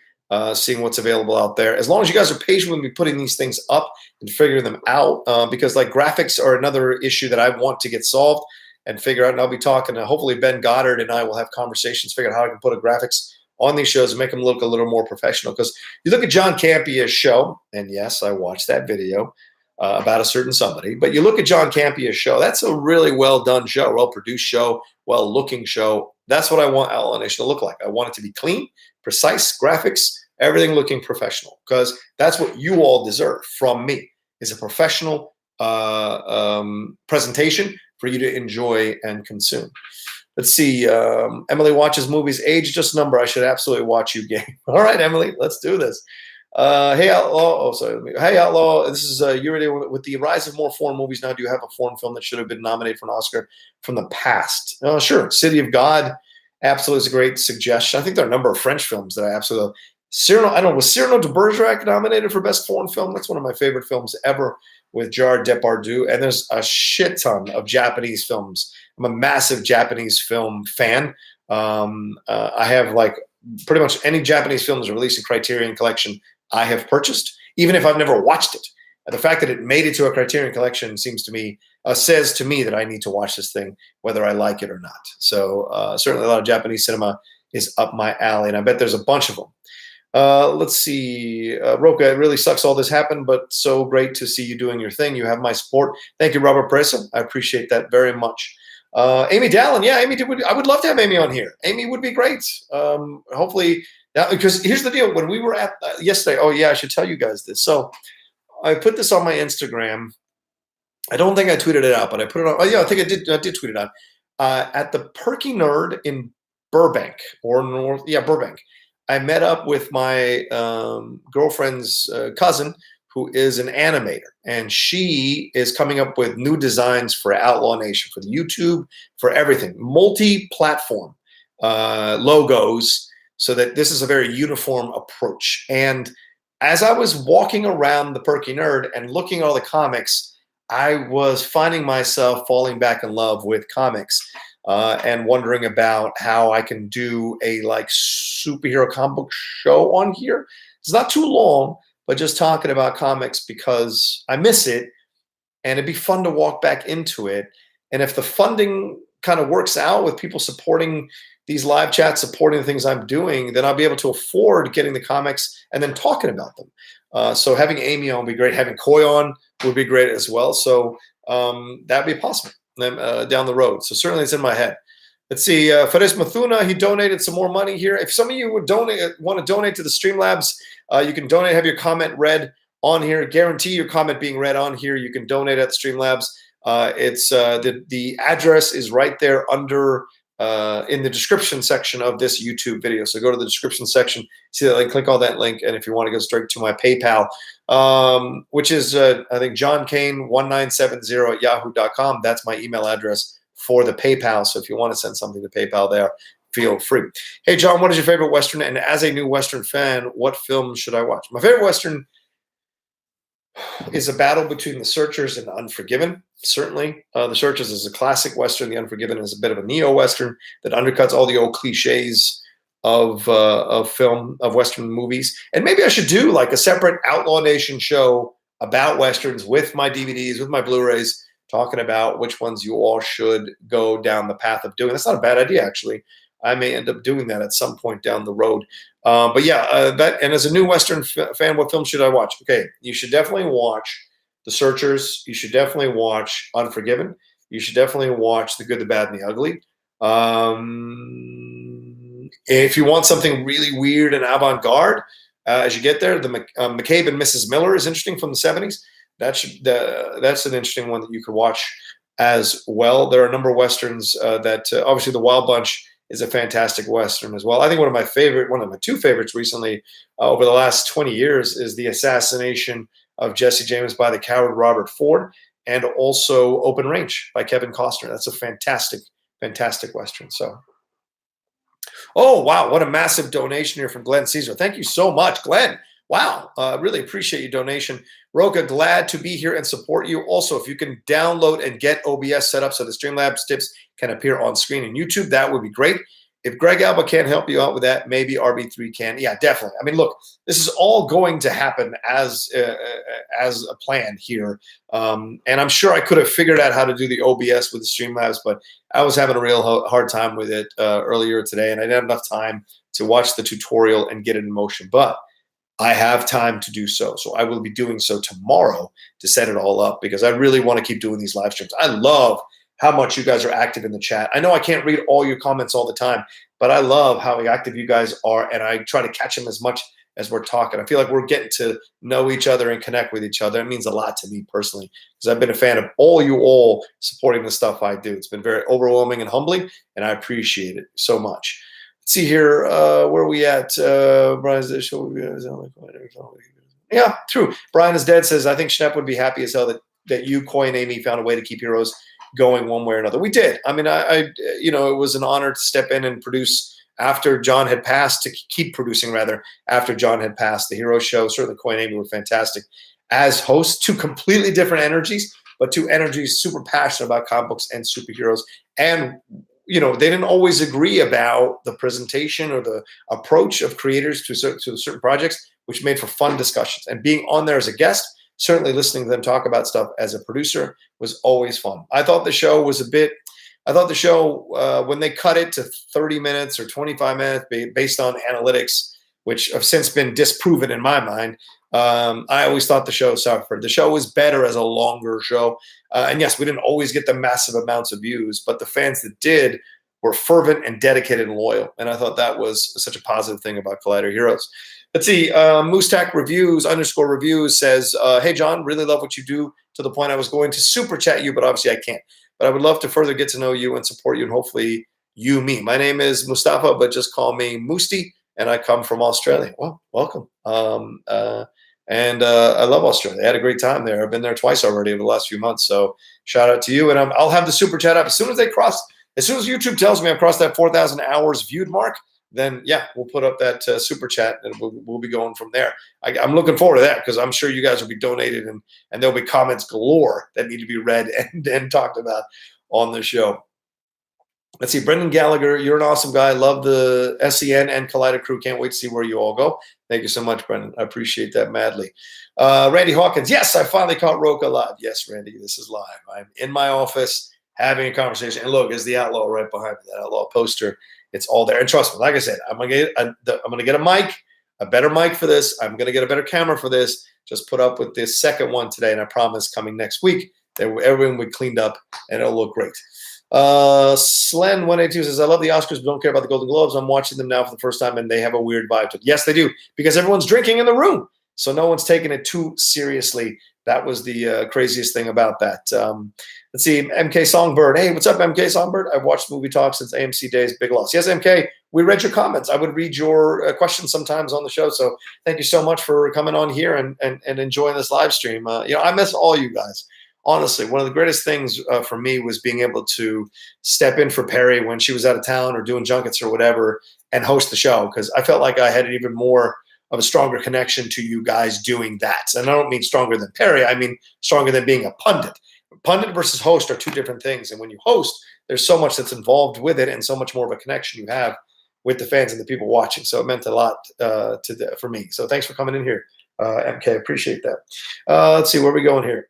seeing what's available out there. As long as you guys are patient with me putting these things up and figuring them out, because like graphics are another issue that I want to get solved and figure out. And I'll be talking to hopefully Ben Goddard and I will have conversations, figure out how I can put a graphics on these shows and make them look a little more professional. Because you look at John Campia's show, and yes, I watched that video about a certain somebody, but you look at John Campia's show, that's a really well done show, well produced show, well looking show. That's what I want Outlaw Nation to look like. I want it to be clean, precise graphics, everything looking professional, because that's what you all deserve from me, is a professional presentation for you to enjoy and consume. Let's see. Emily watches movies. Age just number. I should absolutely watch you game. All right, Emily, let's do this. Hey Outlaw, oh sorry. Hey Outlaw, this is you with the rise of more foreign movies now. Do you have a foreign film that should have been nominated for an Oscar from the past? Sure, City of God, absolutely is a great suggestion. I think there are a number of French films that I absolutely. Cyrano, I don't know, was Cyrano de Bergerac nominated for best foreign film? That's one of my favorite films ever with Gerard Depardieu. And there's a shit ton of Japanese films. I'm a massive Japanese film fan. I have like pretty much any Japanese film that's released in Criterion Collection I have purchased, even if I've never watched it. The fact that it made it to a Criterion Collection seems to me, says to me that I need to watch this thing, whether I like it or not. So certainly a lot of Japanese cinema is up my alley, and I bet there's a bunch of them. Let's see. Rocha, it really sucks all this happened, but so great to see you doing your thing. You have my support. Thank you, Robert Presa. I appreciate that very much. Amy Dallin, yeah, Amy, I would love to have Amy on here. Amy would be great. Hopefully, now, because here's the deal. When we were at yesterday, oh yeah, I should tell you guys this. So I put this on my Instagram. I don't think I tweeted it out, but I put it on. Oh yeah, I think I did tweet it out. At the Perky Nerd in Burbank Burbank. I met up with my girlfriend's cousin, who is an animator, and she is coming up with new designs for Outlaw Nation, for the YouTube, for everything, multi-platform logos, so that this is a very uniform approach. And as I was walking around the Perky Nerd and looking at all the comics, I was finding myself falling back in love with comics. And wondering about how I can do a like superhero comic book show on here. It's not too long, but just talking about comics because I miss it, and it'd be fun to walk back into it. And if the funding kind of works out with people supporting these live chats, supporting the things I'm doing, then I'll be able to afford getting the comics and then talking about them. So having Amy on would be great. Having Coy on would be great as well. So that'd be possible down the road. So certainly it's in my head. Let's see. Faris Mathuna, he donated some more money here. If some of you would want to donate to the Streamlabs, you can donate, have your comment read on here. Guarantee your comment being read on here. You can donate at the Streamlabs. It's the address is right there under in the description section of this YouTube video. So go to the description section, see that link, click on that link, and if you want to go straight to my PayPal, which is I think johnkane1970 at yahoo.com. That's my email address for the PayPal. So if you want to send something to PayPal there, feel free. Hey John, what is your favorite Western? And as a new Western fan, what film should I watch? My favorite Western is a battle between The Searchers and The Unforgiven. Certainly, The Searchers is a classic Western. The Unforgiven is a bit of a neo-Western that undercuts all the old cliches of film, of Western movies. And maybe I should do like a separate Outlaw Nation show about Westerns with my DVDs, with my Blu-rays, talking about which ones you all should go down the path of doing. That's not a bad idea, actually. I may end up doing that at some point down the road. But yeah, and as a new Western fan, what film should I watch? Okay, you should definitely watch The Searchers. You should definitely watch Unforgiven. You should definitely watch The Good, the Bad, and the Ugly. If you want something really weird and avant-garde, as you get there, the McCabe and Mrs. Miller is interesting from the 70s. That's an interesting one that you could watch as well. There are a number of Westerns that obviously The Wild Bunch is a fantastic Western as well. I think one of my two favorites recently over the last 20 years is The Assassination of Jesse James by the coward Robert Ford, and also Open Range by Kevin Costner. That's a fantastic, fantastic Western. So, oh, wow, what a massive donation here from Glenn Caesar. Thank you so much, Glenn. Wow, really appreciate your donation. Rocha, glad to be here and support you. Also, if you can download and get OBS set up so the Streamlabs tips can appear on screen in YouTube, that would be great. If Greg Alba can't help you out with that, maybe RB3 can. Yeah, definitely. I mean, look, this is all going to happen as a plan here. And I'm sure I could have figured out how to do the OBS with the Streamlabs, but I was having a real hard time with it earlier today, and I didn't have enough time to watch the tutorial and get it in motion. But I have time to do so. So I will be doing so tomorrow to set it all up, because I really want to keep doing these live streams. I love how much you guys are active in the chat. I know I can't read all your comments all the time, but I love how active you guys are, and I try to catch them as much as we're talking. I feel like we're getting to know each other and connect with each other. It means a lot to me personally, because I've been a fan of you all supporting the stuff I do. It's been very overwhelming and humbling, and I appreciate it so much. Let's see here. Where are we at? Brian's show. Yeah, true. Brian is dead says, I think Schnepp would be happy as hell that you, Coy, and Amy found a way to keep Heroes going one way or another. We did. I mean, it was an honor to step in and produce after Jon had passed, to keep producing rather after Jon had passed the Heroes show. Certainly, Coy and Amy were fantastic as hosts. Two completely different energies, but two energies super passionate about comic books and superheroes. And they didn't always agree about the presentation or the approach of creators to certain projects, which made for fun discussions. And being on there as a guest, certainly listening to them talk about stuff as a producer, was always fun. I thought the show when they cut it to 30 minutes or 25 minutes based on analytics, which have since been disproven in my mind, I always thought the show suffered. The show was better as a longer show. And yes, we didn't always get the massive amounts of views, but the fans that did were fervent and dedicated and loyal. And I thought that was such a positive thing about Collider Heroes. Let's see. Moostack Reviews _ says, hey, John, really love what you do, to the point I was going to super chat you, but obviously I can't. But I would love to further get to know you and support you, and hopefully you me. My name is Mustafa, but just call me Moosty, and I come from Australia. Well, welcome. And I love Australia. I had a great time there. I've been there twice already over the last few months. So shout out to you. And I'll have the super chat up as soon as YouTube tells me I've crossed that 4,000 hours viewed mark. Then yeah, we'll put up that super chat, and we'll be going from there. I'm looking forward to that, because I'm sure you guys will be donated, and there'll be comments galore that need to be read and talked about on the show. Let's see, Brendan Gallagher, you're an awesome guy. Love the SEN and Collider crew. Can't wait to see where you all go. Thank you so much, Brendan. I appreciate that madly. Randy Hawkins, yes, I finally caught Rocha live. Yes, Randy, this is live. I'm in my office having a conversation. And look, there's the Outlaw right behind me, that Outlaw poster. It's all there. And trust me, like I said, I'm gonna get a mic, a better mic for this. I'm gonna get a better camera for this. Just put up with this second one today, and I promise coming next week that everything will be cleaned up and it'll look great. Slen182 says, I love the Oscars, but don't care about the Golden Globes. I'm watching them now for the first time, and they have a weird vibe to it. Yes, they do, because everyone's drinking in the room. So no one's taking it too seriously. That was the craziest thing about that. Let's see, MK Songbird. Hey, what's up, MK Songbird? I've watched Movie Talk since AMC days. Big loss. Yes, MK, we read your comments. I would read your questions sometimes on the show. So thank you so much for coming on here and enjoying this live stream. I miss all you guys. Honestly, one of the greatest things for me was being able to step in for Perry when she was out of town or doing junkets or whatever and host the show, because I felt like I had even more of a stronger connection to you guys doing that. And I don't mean stronger than Perry. I mean stronger than being a pundit. Pundit versus host are two different things. And when you host, there's so much that's involved with it and so much more of a connection you have with the fans and the people watching. So it meant a lot for me. So thanks for coming in here, MK. Appreciate that. Let's see, where are we going here?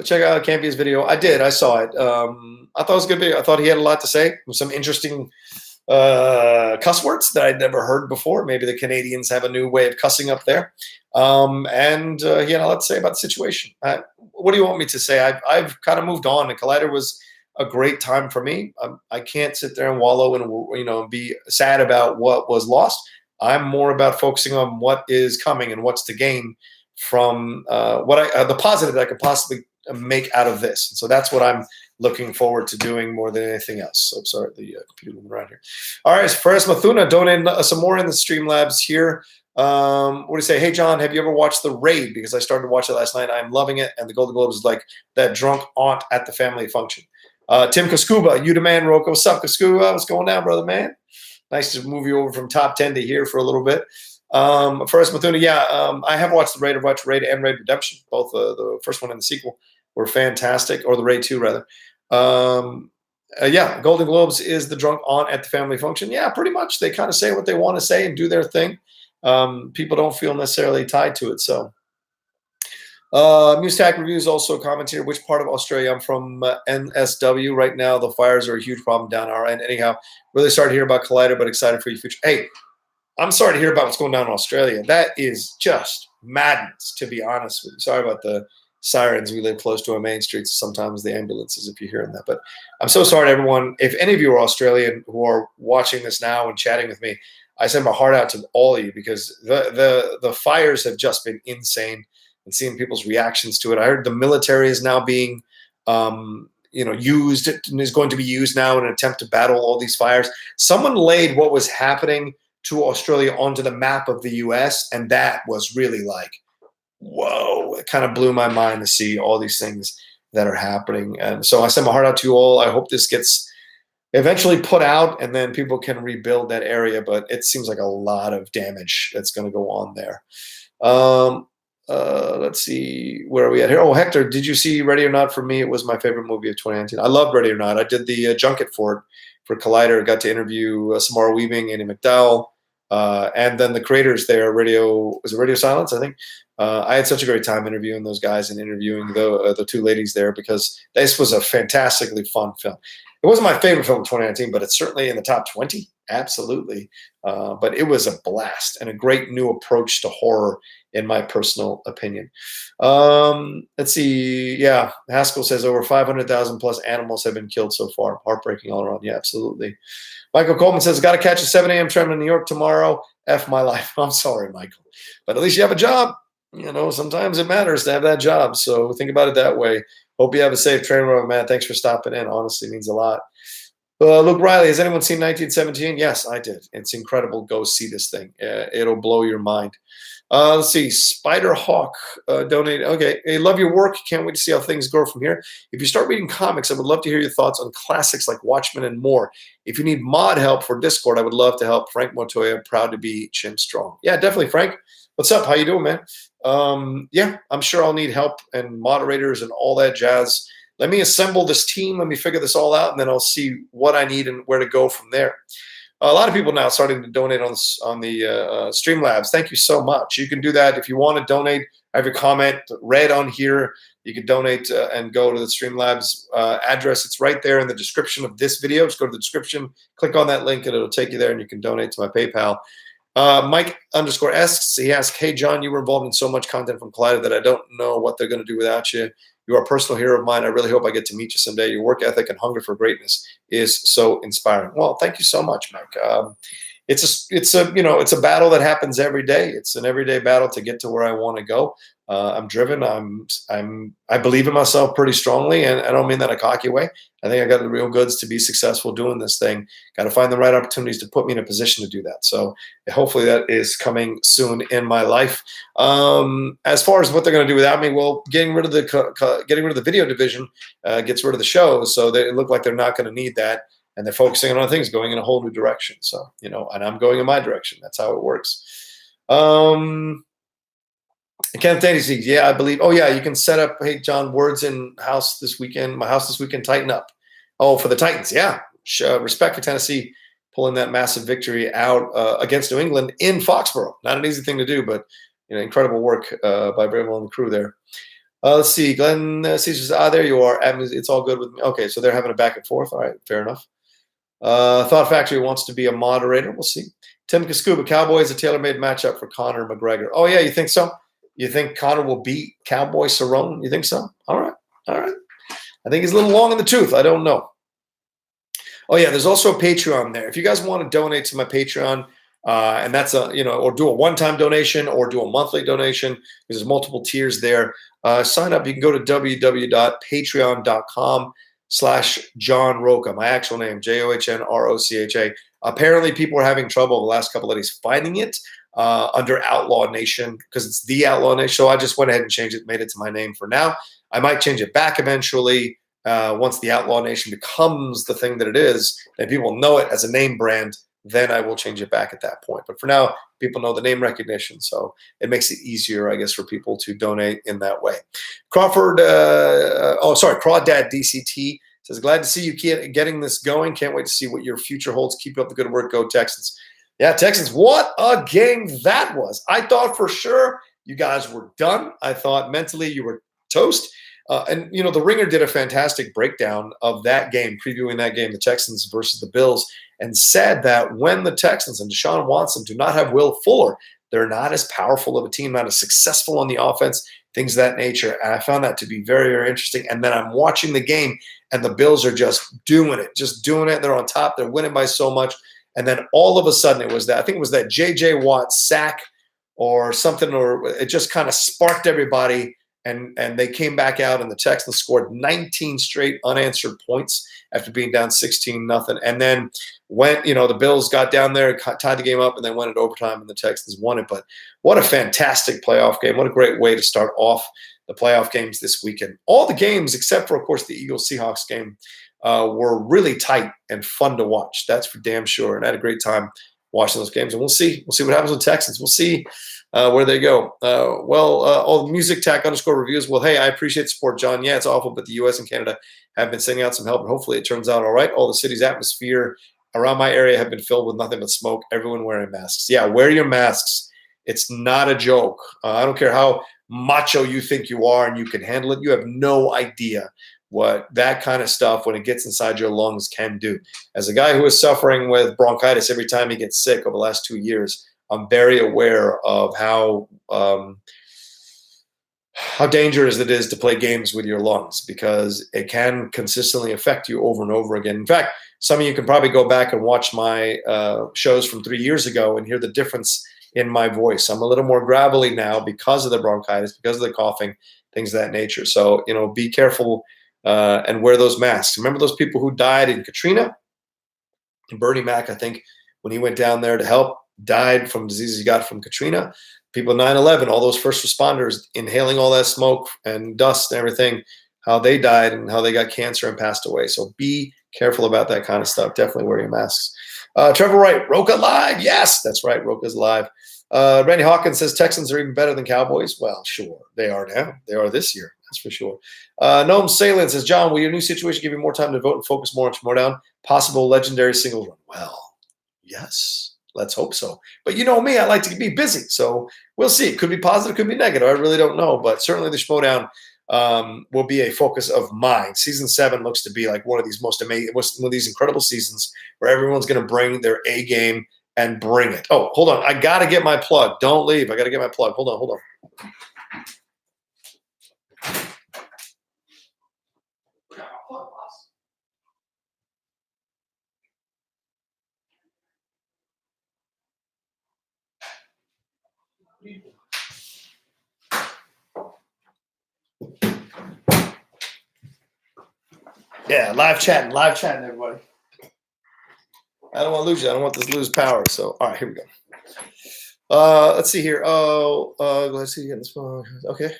Check out Campy's video. I did. I saw it. I thought it was a good video. I thought he had a lot to say. Some interesting cuss words that I'd never heard before. Maybe the Canadians have a new way of cussing up there. And he had a lot to say about the situation. What do you want me to say? I've kind of moved on, and Collider was a great time for me. I can't sit there and wallow and be sad about what was lost. I'm more about focusing on what is coming and what's to gain from the positive that I could possibly make out of this. And so that's what I'm looking forward to doing more than anything else. So sorry, the computer moving around here. All right, Ferris Mathuna donating some more in the Streamlabs here. What do you say? Hey, John, have you ever watched The Raid? Because I started to watch it last night. I'm loving it. And the Golden Globes is like that drunk aunt at the family function. Tim Kaskuba, you the man, Rocha. What's up, Kaskuba? What's going on, brother, man? Nice to move you over from top 10 to here for a little bit. First, Mathuna, I have watched The Raid. I've watched Raid and Raid Redemption. Both the first one and the sequel were fantastic, or the Raid 2, rather. Golden Globes is the drunk aunt at the family function. Yeah, pretty much. They kind of say what they want to say and do their thing. People don't feel necessarily tied to it. So, Mustach Reviews also commented here, which part of Australia? I'm from NSW right now. The fires are a huge problem down our end. Anyhow, really sorry to hear about Collider, but excited for your future. Hey, I'm sorry to hear about what's going down in Australia. That is just madness, to be honest with you. Sorry about the sirens. We live close to our main streets. Sometimes the ambulances, if you're hearing that. But I'm so sorry to everyone. If any of you are Australian who are watching this now and chatting with me, I send my heart out to all of you, because the fires have just been insane, and seeing people's reactions to it. I heard the military is now being used, and is going to be used now in an attempt to battle all these fires. Someone laid what was happening to Australia onto the map of the US, and that was really like, whoa, it kind of blew my mind to see all these things that are happening. And so I send my heart out to you all. I hope this gets eventually put out and then people can rebuild that area, but it seems like a lot of damage that's going to go on there. Let's see, where are we at here? Oh, Hector, did you see Ready or Not? For me, it was my favorite movie of 2019. I loved Ready or Not. I did the junket for it, for Collider. Got to interview Samara Weaving, Annie McDowell, and then the creators there, Radio Silence, I think. I had such a great time interviewing those guys and interviewing the two ladies there, because this was a fantastically fun film. It wasn't my favorite film in 2019, but it's certainly in the top 20. Absolutely. But it was a blast and a great new approach to horror, in my personal opinion. Let's see. Yeah, Haskell says over 500,000 plus animals have been killed so far. Heartbreaking all around. Yeah, absolutely. Michael Coleman says, got to catch a 7 a.m. train in New York tomorrow. F my life. I'm sorry, Michael. But at least you have a job. Sometimes it matters to have that job. So think about it that way. Hope you have a safe train ride, man. Thanks for stopping in. Honestly, means a lot. Luke Riley, has anyone seen 1917? Yes, I did. It's incredible. Go see this thing. It'll blow your mind. Let's see. Spider Hawk donated. Okay. Hey, love your work. Can't wait to see how things go from here. If you start reading comics, I would love to hear your thoughts on classics like Watchmen and more. If you need mod help for Discord, I would love to help. Frank Montoya, proud to be Chim Strong. Yeah, definitely, Frank. What's up? How you doing, man? Yeah, I'm sure I'll need help and moderators and all that jazz. Let me assemble this team. Let me figure this all out, and then I'll see what I need and where to go from there. A lot of people now starting to donate on the Streamlabs. Thank you so much. You can do that if you want to donate. I have your comment read on here. You can donate and go to the Streamlabs address. It's right there in the description of this video. Just go to the description, click on that link, and it'll take you there, and you can donate to my PayPal. Mike _ asks, he asks, hey, John, you were involved in so much content from Collider that I don't know what they're going to do without you. You are a personal hero of mine. I really hope I get to meet you someday. Your work ethic and hunger for greatness is so inspiring. Well, thank you so much, Mike. It's a battle that happens every day. It's an everyday battle to get to where I want to go. I'm driven. I believe in myself pretty strongly, and I don't mean that in a cocky way. I think I got the real goods to be successful doing this thing. Got to find the right opportunities to put me in a position to do that. So hopefully that is coming soon in my life. As far as what they're going to do without me, well, getting rid of the video division gets rid of the shows, so they look like they're not going to need that. And they're focusing on other things, going in a whole new direction. So, and I'm going in my direction. That's how it works. Kenneth Danny says, yeah, I believe. Oh, yeah, you can set up, hey, John, words in house this weekend. My house this weekend, tighten up. Oh, for the Titans, yeah. Respect for Tennessee pulling that massive victory out against New England in Foxborough. Not an easy thing to do, but incredible work by everyone on the crew there. Let's see. Glenn Caesar says, there you are. It's all good with me. Okay, so they're having a back and forth. All right, fair enough. Thought Factory wants to be a moderator. We'll see. Tim Cascuba, Cowboys, a tailor-made matchup for Conor McGregor. Oh, yeah, you think so? You think Conor will beat Cowboy Cerrone? You think so? All right. I think he's a little long in the tooth. I don't know. Oh, yeah, there's also a Patreon there. If you guys want to donate to my Patreon, and that's or do a one-time donation or do a monthly donation, because there's multiple tiers there. Sign up. You can go to www.patreon.com/John Rocha, my actual name, JOHNROCHA. Apparently, people are having trouble the last couple of days finding it under Outlaw Nation, because it's the Outlaw Nation. So I just went ahead and changed it, made it to my name for now. I might change it back eventually once the Outlaw Nation becomes the thing that it is, and people know it as a name brand. Then I will change it back at that point. But for now, people know the name recognition, so it makes it easier, I guess, for people to donate in that way. Crawdad DCT says, glad to see you getting this going. Can't wait to see what your future holds. Keep up the good work. Go Texans. Yeah, Texans, what a game that was. I thought for sure you guys were done. I thought mentally you were toast. And the Ringer did a fantastic breakdown of that game, previewing that game, the Texans versus the Bills, and said that when the Texans and Deshaun Watson do not have Will Fuller, they're not as powerful of a team, not as successful on the offense, things of that nature. And I found that to be very, very interesting. And then I'm watching the game, and the Bills are just doing it. They're on top. They're winning by so much. And then all of a sudden I think it was that J.J. Watt sack or something, or it just kind of sparked everybody. And they came back out, and the Texans scored 19 straight unanswered points after being down 16-0. And then the Bills got down there, tied the game up, and then went into overtime, and the Texans won it. But what a fantastic playoff game. What a great way to start off the playoff games this weekend. All the games, except for, of course, the Eagles-Seahawks game, were really tight and fun to watch. That's for damn sure. And I had a great time watching those games. And we'll see. We'll see what happens with Texans. We'll see where they go. All the music tack _reviews. Well, hey, I appreciate the support, John. Yeah, it's awful, but the U.S. and Canada have been sending out some help, and hopefully it turns out all right. All the city's atmosphere around my area have been filled with nothing but smoke. Everyone wearing masks. Yeah, wear your masks. It's not a joke. I don't care how macho you think you are and you can handle it. You have no idea what that kind of stuff, when it gets inside your lungs, can do. As a guy who is suffering with bronchitis every time he gets sick over the last 2 years, I'm very aware of how dangerous it is to play games with your lungs, because it can consistently affect you over and over again. In fact, some of you can probably go back and watch my shows from 3 years ago and hear the difference in my voice. I'm a little more gravelly now because of the bronchitis, because of the coughing, things of that nature. So, be careful and wear those masks. Remember those people who died in Katrina? And Bernie Mac, I think, when he went down there to help, died from diseases he got from Katrina. People 9/11, all those first responders inhaling all that smoke and dust and everything, how they died and how they got cancer and passed away. So be careful about that kind of stuff. Definitely wear your masks. Trevor Wright, Rocha live. Yes, that's right. Rocha's live. Randy Hawkins says Texans are even better than Cowboys. Well, sure. They are now. They are this year. That's for sure. Noam Salin says, John, will your new situation give you more time to vote and focus more on Schmoedown? Possible legendary singles run. Well, yes. Let's hope so. But you know me, I like to be busy. So we'll see. It could be positive, could be negative. I really don't know. But certainly the Schmoedown will be a focus of mine. Season 7 looks to be like one of these most amazing, one of these incredible seasons where everyone's going to bring their A game and bring it. Oh, hold on. I got to get my plug. Don't leave. I got to get my plug. Hold on. Yeah, live chatting, everybody. I don't want to lose you. I don't want this to lose power. So, all right, here we go. Let's see here. Let's see. Okay.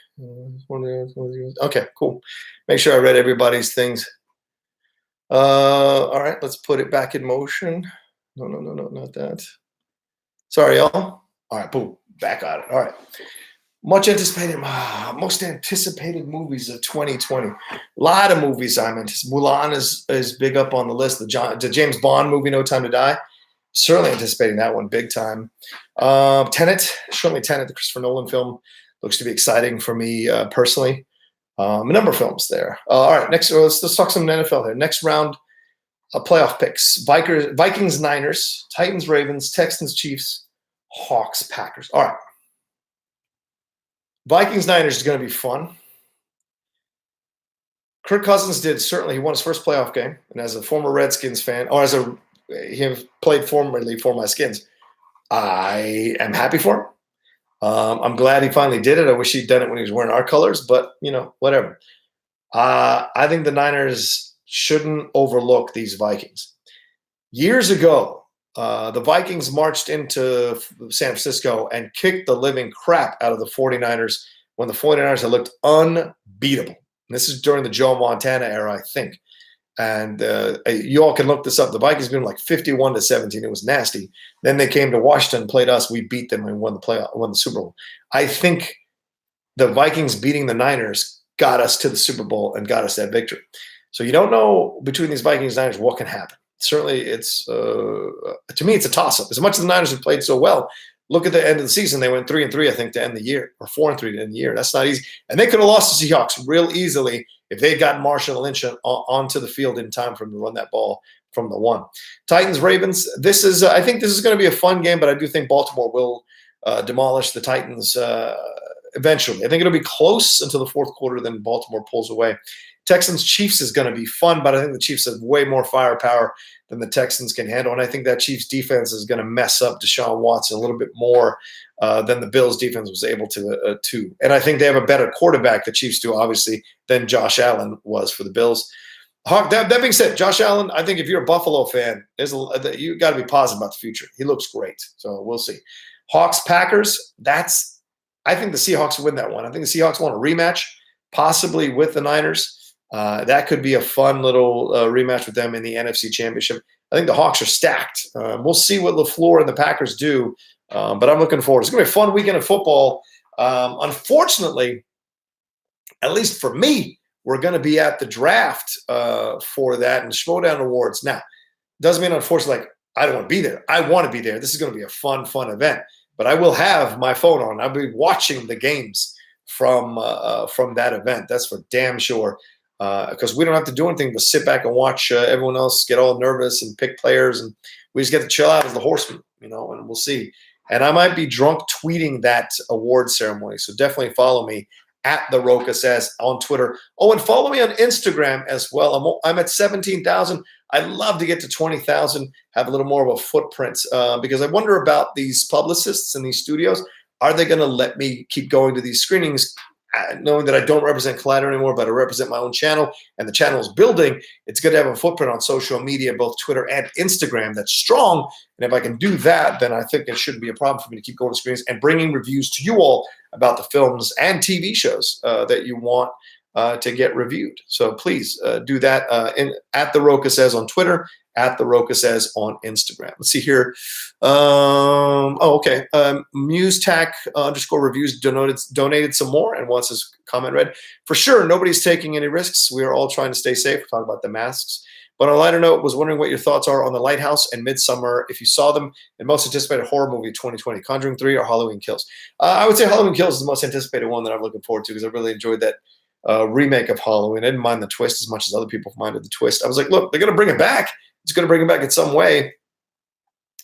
Okay, cool. Make sure I read everybody's things. All right, let's put it back in motion. No, not that. Sorry, y'all. All right, boom, back on it. All right. Most anticipated movies of 2020. A lot of movies I'm anticipating. Mulan is big up on the list. The James Bond movie, No Time to Die. Certainly anticipating that one big time. Tenet, the Christopher Nolan film, looks to be exciting for me personally. A number of films there. All right, next let's talk some NFL here. Next round of playoff picks: Vikings, Niners, Titans, Ravens, Texans, Chiefs, Hawks, Packers. All right. Vikings Niners is going to be fun. Kirk Cousins he won his first playoff game, and as a former Redskins fan, he played formerly for my Skins, I am happy for him. I'm glad he finally did it. I wish he'd done it when he was wearing our colors, but whatever. I think the Niners shouldn't overlook these Vikings. Years ago, the Vikings marched into San Francisco and kicked the living crap out of the 49ers when the 49ers had looked unbeatable. And this is during the Joe Montana era, I think. And you all can look this up. The Vikings beat them like 51-17. It was nasty. Then they came to Washington, played us. We beat them and won the Super Bowl. I think the Vikings beating the Niners got us to the Super Bowl and got us that victory. So you don't know between these Vikings and Niners what can happen. Certainly, it's to me, it's a toss-up. As much as the Niners have played so well, look at the end of the season. They went 3-3, I think, to end the year, or 4-3 to end the year. That's not easy. And they could have lost the Seahawks real easily if they had gotten Marshall Lynch onto the field in time for him to run that ball from the one. Titans, Ravens. I think this is going to be a fun game, but I do think Baltimore will demolish the Titans eventually. I think it'll be close until the fourth quarter, then Baltimore pulls away. Texans Chiefs is going to be fun, but I think the Chiefs have way more firepower than the Texans can handle. And I think that Chiefs defense is going to mess up Deshaun Watson a little bit more than the Bills defense was able to. And I think they have a better quarterback, the Chiefs do, obviously, than Josh Allen was for the Bills. That being said, Josh Allen, I think if you're a Buffalo fan, you got to be positive about the future. He looks great. So we'll see. Hawks, Packers, I think the Seahawks win that one. I think the Seahawks want a rematch, possibly with the Niners. That could be a fun little rematch with them in the NFC Championship. I think the Hawks are stacked. We'll see what LaFleur and the Packers do, but I'm looking forward. It's going to be a fun weekend of football. Unfortunately, at least for me, we're going to be at the draft for that and Schmodown Awards. Now, doesn't mean, unfortunately, I don't want to be there. I want to be there. This is going to be a fun event. But I will have my phone on. I'll be watching the games from that event. That's for damn sure. Because we don't have to do anything but sit back and watch everyone else get all nervous and pick players, and we just get to chill out as the horsemen, and we'll see. And I might be drunk tweeting that award ceremony, so definitely follow me at the Rocha Says on Twitter. Oh, and follow me on Instagram as well. I'm at 17,000. I'd love to get to 20,000, have a little more of a footprint, because I wonder about these publicists in these studios. Are they going to let me keep going to these screenings? Knowing that I don't represent Collider anymore, but I represent my own channel, and the channel is building, it's good to have a footprint on social media, both Twitter and Instagram, that's strong. And if I can do that, then I think it shouldn't be a problem for me to keep going to screens and bringing reviews to you all about the films and TV shows that you want to get reviewed. So please do that at the Rocha Says on Twitter, at the Rocha Says on Instagram. Let's see here. Okay. MuseTac _reviews donated some more and wants his comment read. For sure, nobody's taking any risks. We are all trying to stay safe. We're talking about the masks. But on a lighter note, was wondering what your thoughts are on The Lighthouse and Midsummer, if you saw them, and most anticipated horror movie of 2020, Conjuring 3 or Halloween Kills. I would say Halloween Kills is the most anticipated one that I'm looking forward to because I really enjoyed that remake of Halloween. I didn't mind the twist as much as other people minded the twist. I was like, look, they're going to bring it back. It's going to bring it back in some way.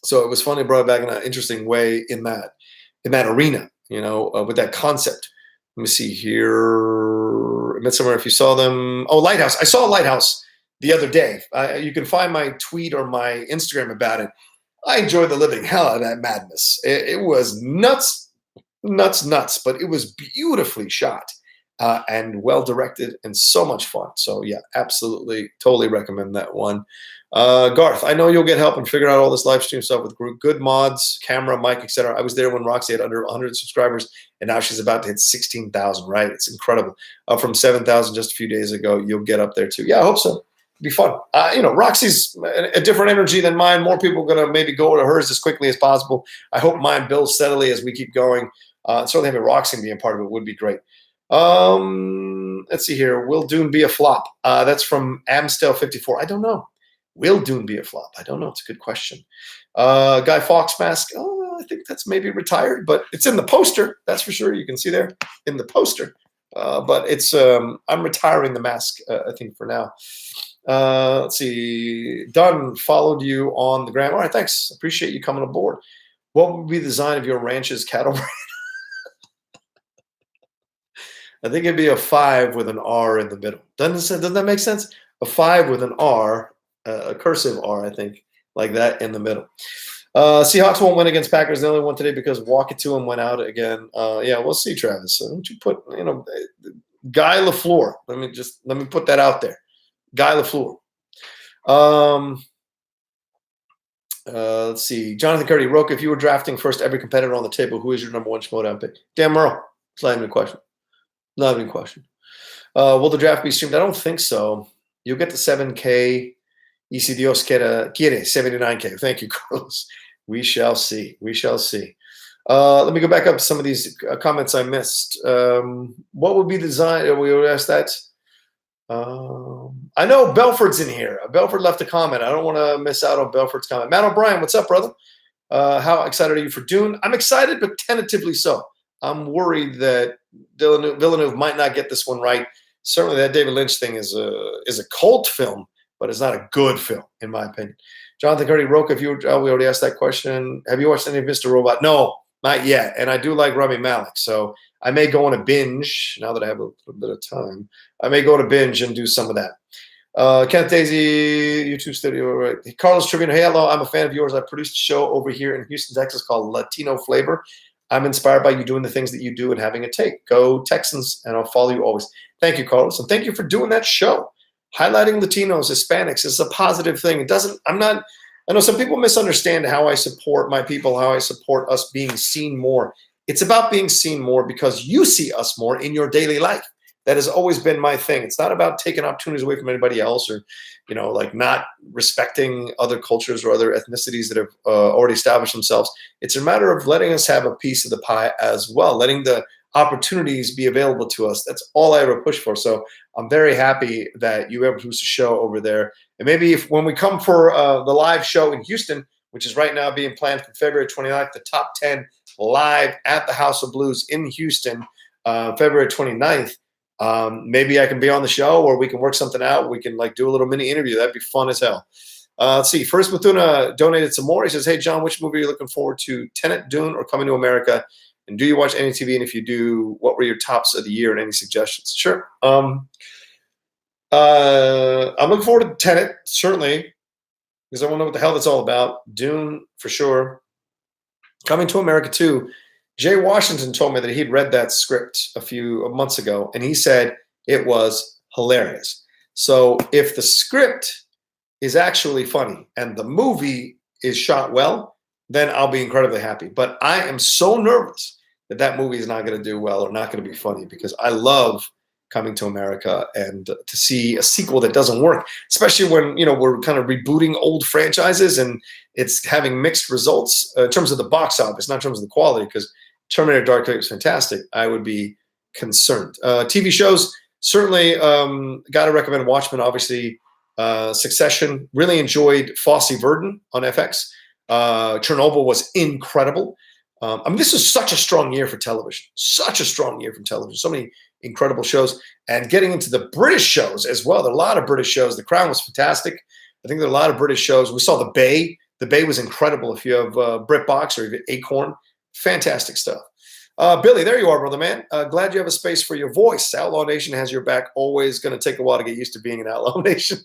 So it was funny, brought it back in an interesting way in that arena, with that concept. Let me see here. Midsummer, if you saw them. Oh, Lighthouse. I saw Lighthouse the other day. You can find my tweet or my Instagram about it. I enjoyed the living hell out of that madness. It was nuts, but it was beautifully shot and well directed and so much fun. So yeah, absolutely, totally recommend that one. Garth, I know you'll get help and figure out all this live stream stuff with good mods, camera, mic, etc. I was there when Roxy had under 100 subscribers, and now she's about to hit 16,000. Right? It's incredible. Up from 7,000 just a few days ago. You'll get up there too. Yeah, I hope so. It'd be fun. Roxy's a different energy than mine. More people are gonna maybe go to hers as quickly as possible. I hope mine builds steadily as we keep going. Certainly having Roxy being part of it would be great. Let's see here. Will Dune be a flop? That's from Amstel54. I don't know. Will Dune be a flop? I don't know. It's a good question. Guy Fawkes mask. Oh, I think that's maybe retired, but it's in the poster. That's for sure. You can see there in the poster. But it's I'm retiring the mask, I think, for now. Let's see. Dunn followed you on the gram. All right, thanks. Appreciate you coming aboard. What would be the design of your ranch's cattle brand? I think it'd be a 5 with an R in the middle. Doesn't that make sense? A 5 with an R, a cursive R, I think, like that in the middle. Seahawks won't win against Packers. They only won today because Walk It To Him went out again. Yeah, we'll see, Travis. So don't you put, Guy LaFleur. Let me put that out there. Guy LaFleur. Let's see. Jonathan Curdy, Rocha, if you were drafting first every competitor on the table, who is your number one Schmoedown pick? Dan Merle. It's not even a question. Not even a question. Will the draft be streamed? I don't think so. You'll get the 7K. Y si Dios quiere 79K. Thank you, Carlos. We shall see. We shall see. Let me go back up to some of these comments I missed. What would be the design? We would ask that. I know Belford's in here. Belford left a comment. I don't want to miss out on Belford's comment. Matt O'Brien, what's up, brother? How excited are you for Dune? I'm excited, but tentatively so. I'm worried that Villeneuve might not get this one right. Certainly, that David Lynch thing is a cult film, but it's not a good film, in my opinion. Jonathan Curdy, Rocha, we already asked that question. Have you watched any of Mr. Robot? No, not yet. And I do like Rami Malek, so I may go on a binge now that I have a little bit of time. I may go on a binge and do some of that. Kenneth Daisy, YouTube studio. Right. Carlos Tribune, hey, hello. I'm a fan of yours. I produced a show over here in Houston, Texas called Latino Flavor. I'm inspired by you doing the things that you do and having a take. Go Texans, and I'll follow you always. Thank you, Carlos, and thank you for doing that show. Highlighting Latinos, Hispanics is a positive thing. I know some people misunderstand how I support my people, how I support us being seen more. It's about being seen more because you see us more in your daily life. That has always been my thing. It's not about taking opportunities away from anybody else or, not respecting other cultures or other ethnicities that have already established themselves. It's a matter of letting us have a piece of the pie as well, letting the opportunities be available to us. That's all I ever push for. So I'm very happy that you ever produce a show over there. And maybe when we come for the live show in Houston, which is right now being planned for February 29th, the top 10 live at the House of Blues in Houston, February 29th. Maybe I can be on the show or we can work something out. We can do a little mini interview. That'd be fun as hell. Let's see. First Bethuna donated some more. He says, hey, John, which movie are you looking forward to? Tenet, Dune, or Coming to America? And do you watch any TV? And if you do, what were your tops of the year and any suggestions? Sure. I'm looking forward to Tenet, certainly, because I want to know what the hell that's all about. Dune, for sure. Coming to America, too. Jay Washington told me that he'd read that script a few months ago, and he said it was hilarious. So if the script is actually funny and the movie is shot well, then I'll be incredibly happy. But I am so nervous that that movie is not going to do well or not going to be funny because I love Coming to America, and to see a sequel that doesn't work, especially when we're kind of rebooting old franchises and it's having mixed results in terms of the box office, not in terms of the quality, because Terminator Dark Fate is fantastic. I would be concerned. TV shows, certainly got to recommend Watchmen, obviously. Succession, really enjoyed Fosse Verdon on FX. Chernobyl was incredible. This is such a strong year for television. Such a strong year for television. So many incredible shows. And getting into the British shows as well. There are a lot of British shows. The Crown was fantastic. I think there are a lot of British shows. We saw The Bay, The Bay was incredible. If you have BritBox or even Acorn, fantastic stuff. Billy, there you are, brother man. Glad you have a space for your voice. Outlaw Nation has your back. Always going to take a while to get used to being an Outlaw Nation.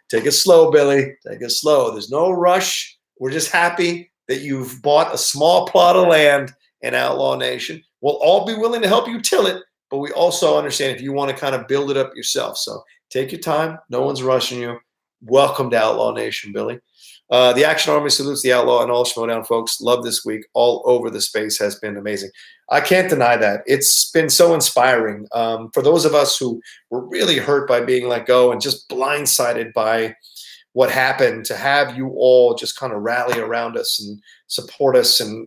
Take it slow, Billy. Take it slow. There's no rush. We're just happy that you've bought a small plot of land in Outlaw Nation. We'll all be willing to help you till it, but we also understand if you want to kind of build it up yourself. So take your time. No one's rushing you. Welcome to Outlaw Nation, Billy. The Action Army salutes the Outlaw and all Schmodown folks. Love this week. All over the space has been amazing. I can't deny that. It's been so inspiring. For those of us who were really hurt by being let go and just blindsided by what happened, to have you all just kind of rally around us and support us and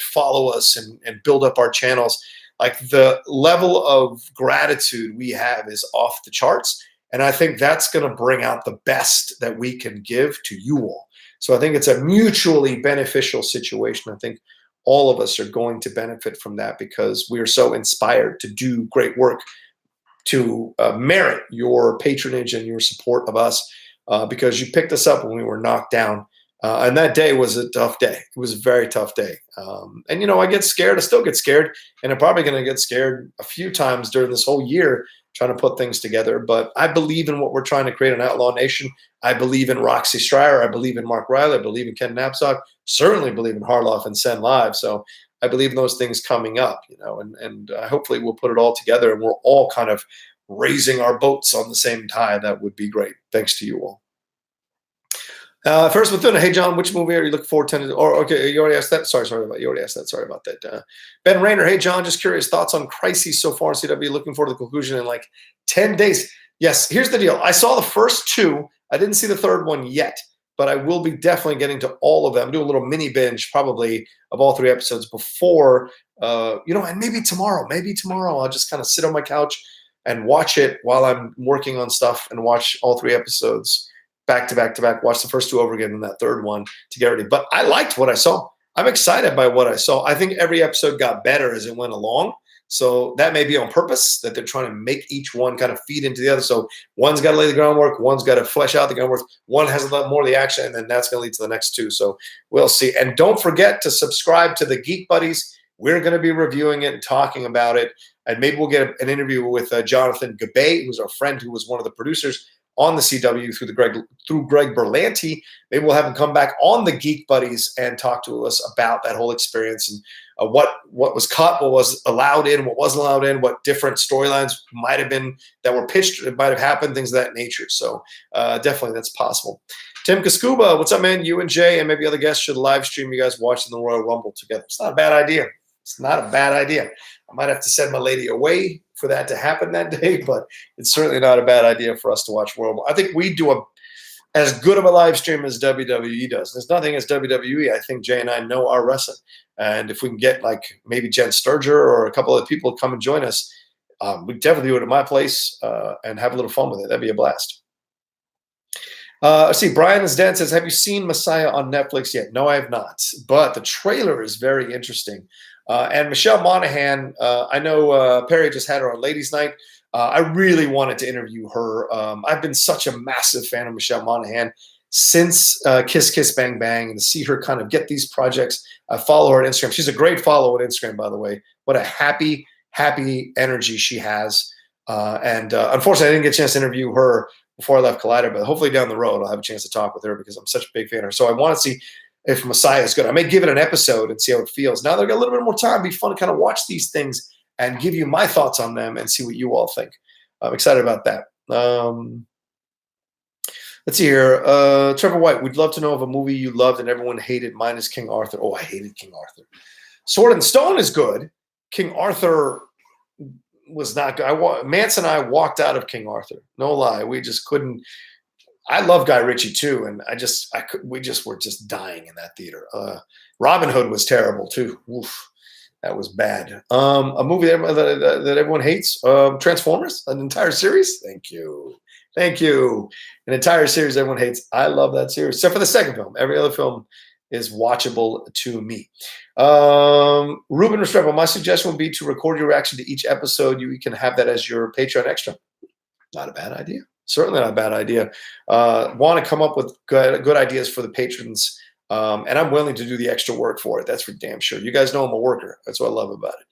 follow us and build up our channels. Like, the level of gratitude we have is off the charts. And I think that's going to bring out the best that we can give to you all. So I think it's a mutually beneficial situation. I think all of us are going to benefit from that because we are so inspired to do great work to merit your patronage and your support of us because you picked us up when we were knocked down. And that day was a tough day. It was a very tough day. And I get scared. I still get scared. And I'm probably going to get scared a few times during this whole year trying to put things together. But I believe in what we're trying to create, an Outlaw Nation. I believe in Roxy Stryer. I believe in Mark Riley. I believe in Ken Knapsack. Certainly believe in Harloff and Sen Live. So I believe in those things coming up, and hopefully we'll put it all together and we're all kind of raising our boats on the same tide. That would be great. Thanks to you all. First, Mathuna, hey John, which movie are you looking forward to? Or okay, you already asked that. You already asked that. Sorry about that. Ben Rayner, hey John, just curious thoughts on Crises so far in CW. Looking forward to the conclusion in like 10 days. Yes, here's the deal. I saw the first two. I didn't see the third one yet, but I will be definitely getting to all of them. Do a little mini binge probably of all 3 episodes before, and maybe tomorrow. I'll just kind of sit on my couch and watch it while I'm working on stuff and watch all 3 episodes back to back to back, watch the first 2 over again and that third one to get ready. But I liked what I saw. I'm excited by what I saw. I think every episode got better as it went along. So that may be on purpose, that they're trying to make each one kind of feed into the other. So one's got to lay the groundwork, one's got to flesh out the groundwork, one has a lot more of the action, and then that's going to lead to the next 2. So we'll see. And don't forget to subscribe to the Geek Buddies. We're going to be reviewing it and talking about it. And maybe we'll get an interview with Jonathan Gabay, who's our friend who was one of the producers on the CW through Greg Berlanti. Maybe we'll have him come back on the Geek Buddies and talk to us about that whole experience and what was cut, what was allowed in, what wasn't allowed in, what different storylines might have been that were pitched, it might have happened, things of that nature. So definitely that's possible. Tim Kaskuba, what's up, man? You and Jay and maybe other guests should live stream you guys watching the Royal Rumble together. It's not a bad idea. It's not a bad idea. I might have to send my lady away for that to happen that day, but it's certainly not a bad idea for us to watch Royal Rumble. I think we do as good of a live stream as WWE does. There's nothing as WWE. I think Jay and I know our wrestling. And if we can get like maybe Jen Sturger or a couple of people to come and join us, we'd definitely do it at my place and have a little fun with it. That'd be a blast. Let's see. Brian is Dan says, have you seen Messiah on Netflix yet? No, I have not. But the trailer is very interesting. And Michelle Monaghan, I know Perry just had her on Ladies Night. I really wanted to interview her. I've been such a massive fan of Michelle Monaghan since Kiss Kiss Bang Bang, and to see her kind of get these projects. I follow her on Instagram. She's a great follow on Instagram, by the way. What a happy energy she has. And unfortunately, I didn't get a chance to interview her before I left Collider, but hopefully down the road I'll have a chance to talk with her because I'm such a big fan of her. So I want to see if Messiah is good. I may give it an episode and see how it feels. Now they've got a little bit more time. It'd be fun to kind of watch these things and give you my thoughts on them and see what you all think. I'm excited about that. Let's see here. Trevor White, we'd love to know of a movie you loved and everyone hated. Mine is King Arthur. Oh, I hated King Arthur. Sword and Stone is good. King Arthur was not good. Mance and I walked out of King Arthur. No lie. We just couldn't. I love Guy Ritchie too, and we just were just dying in that theater. Robin Hood was terrible too. Oof, that was bad. A movie that everyone hates, Transformers, an entire series. Thank you. An entire series everyone hates. I love that series, except for the second film. Every other film is watchable to me. Ruben Restrepo, my suggestion would be to record your reaction to each episode. You can have that as your Patreon extra. Not a bad idea. Certainly not a bad idea. Want to come up with good ideas for the patrons, and I'm willing to do the extra work for it. That's for damn sure. You guys know I'm a worker. That's what I love about it.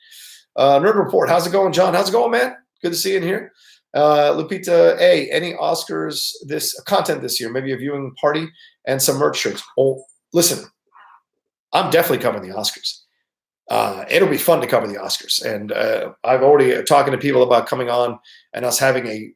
Nerd Report, how's it going, John? How's it going, man? Good to see you in here. Lupita A, any Oscars content this year? Maybe a viewing party and some merch shirts. Oh, listen, I'm definitely covering the Oscars. It'll be fun to cover the Oscars, and I've already talking to people about coming on and us having a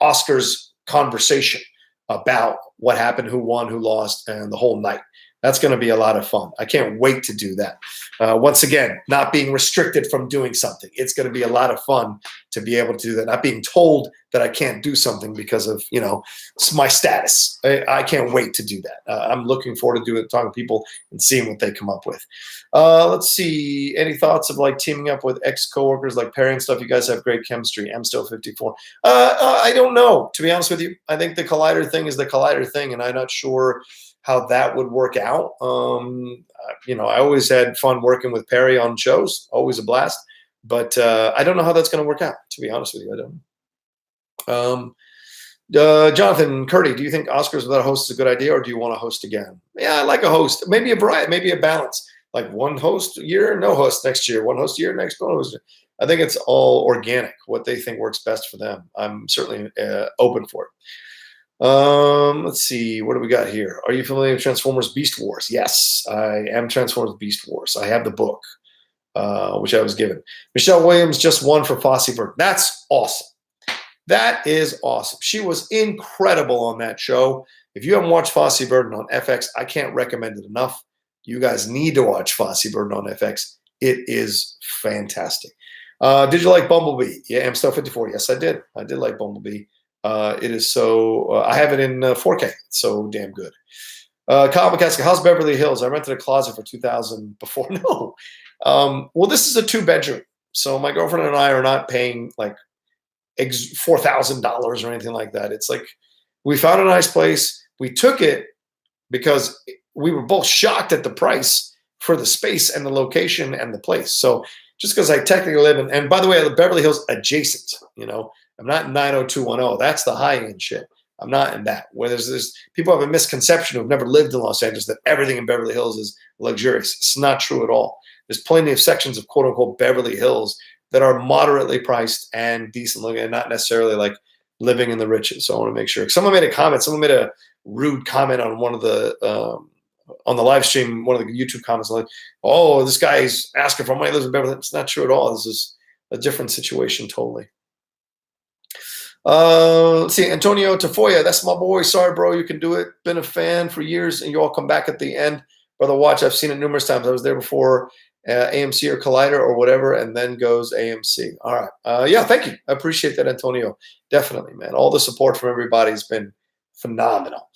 Oscars conversation about what happened, who won, who lost, and the whole night. That's going to be a lot of fun. I can't wait to do that. Once again, not being restricted from doing something. It's going to be a lot of fun to be able to do that. Not being told that I can't do something because of, my status. I can't wait to do that. I'm looking forward to talking to people and seeing what they come up with. Let's see. Any thoughts of teaming up with ex-coworkers like Perry and stuff? You guys have great chemistry. I'm still 54. I don't know, to be honest with you. I think the Collider thing is the Collider thing, and I'm not sure how that would work out. I always had fun working with Perry on shows, always a blast. But I don't know how that's going to work out, to be honest with you. I don't know. Jonathan Curdy, do you think Oscars without a host is a good idea, or do you want to host again? Yeah, I like a host. Maybe a variety, maybe a balance. Like one host a year, no host next year. One host a year, next no host. I think it's all organic, what they think works best for them. I'm certainly open for it. Let's see. What do we got here? Are you familiar with Transformers Beast Wars? Yes, I am Transformers Beast Wars. I have the book, which I was given. Michelle Williams just won for Fosse Verdon. That's awesome. That is awesome. She was incredible on that show. If you haven't watched Fosse Verdon on FX, I can't recommend it enough. You guys need to watch Fosse Verdon on FX. It is fantastic. Did you like Bumblebee? Yeah, I'm still 54. Yes, I did. I did like Bumblebee. It is so, I have it in 4K. It's so damn good. Kyle McCaskill, how's Beverly Hills? I rented a closet for $2,000 before. No. Well, this is a 2-bedroom. So my girlfriend and I are not paying $4,000 or anything like that. It's we found a nice place. We took it because we were both shocked at the price for the space and the location and the place. So just because I technically live in, and by the way, I live Beverly Hills adjacent, I'm not in 90210. That's the high-end shit. I'm not in that. Where there's people have a misconception who've never lived in Los Angeles that everything in Beverly Hills is luxurious. It's not true at all. There's plenty of sections of quote-unquote Beverly Hills that are moderately priced and decent looking, and not necessarily living in the riches. So I want to make sure. Someone made a comment. Someone made a rude comment on one of the on the live stream, one of the YouTube comments, oh, this guy's asking for money, lives in Beverly Hills. It's not true at all. This is a different situation totally. Let's see, Antonio Tafoya, that's my boy. Sorry, bro, you can do it. Been a fan for years, and you all come back at the end. Brother, watch. I've seen it numerous times. I was there before AMC or Collider or whatever, and then goes AMC. All right. Yeah, thank you. I appreciate that, Antonio. Definitely, man. All the support from everybody has been phenomenal.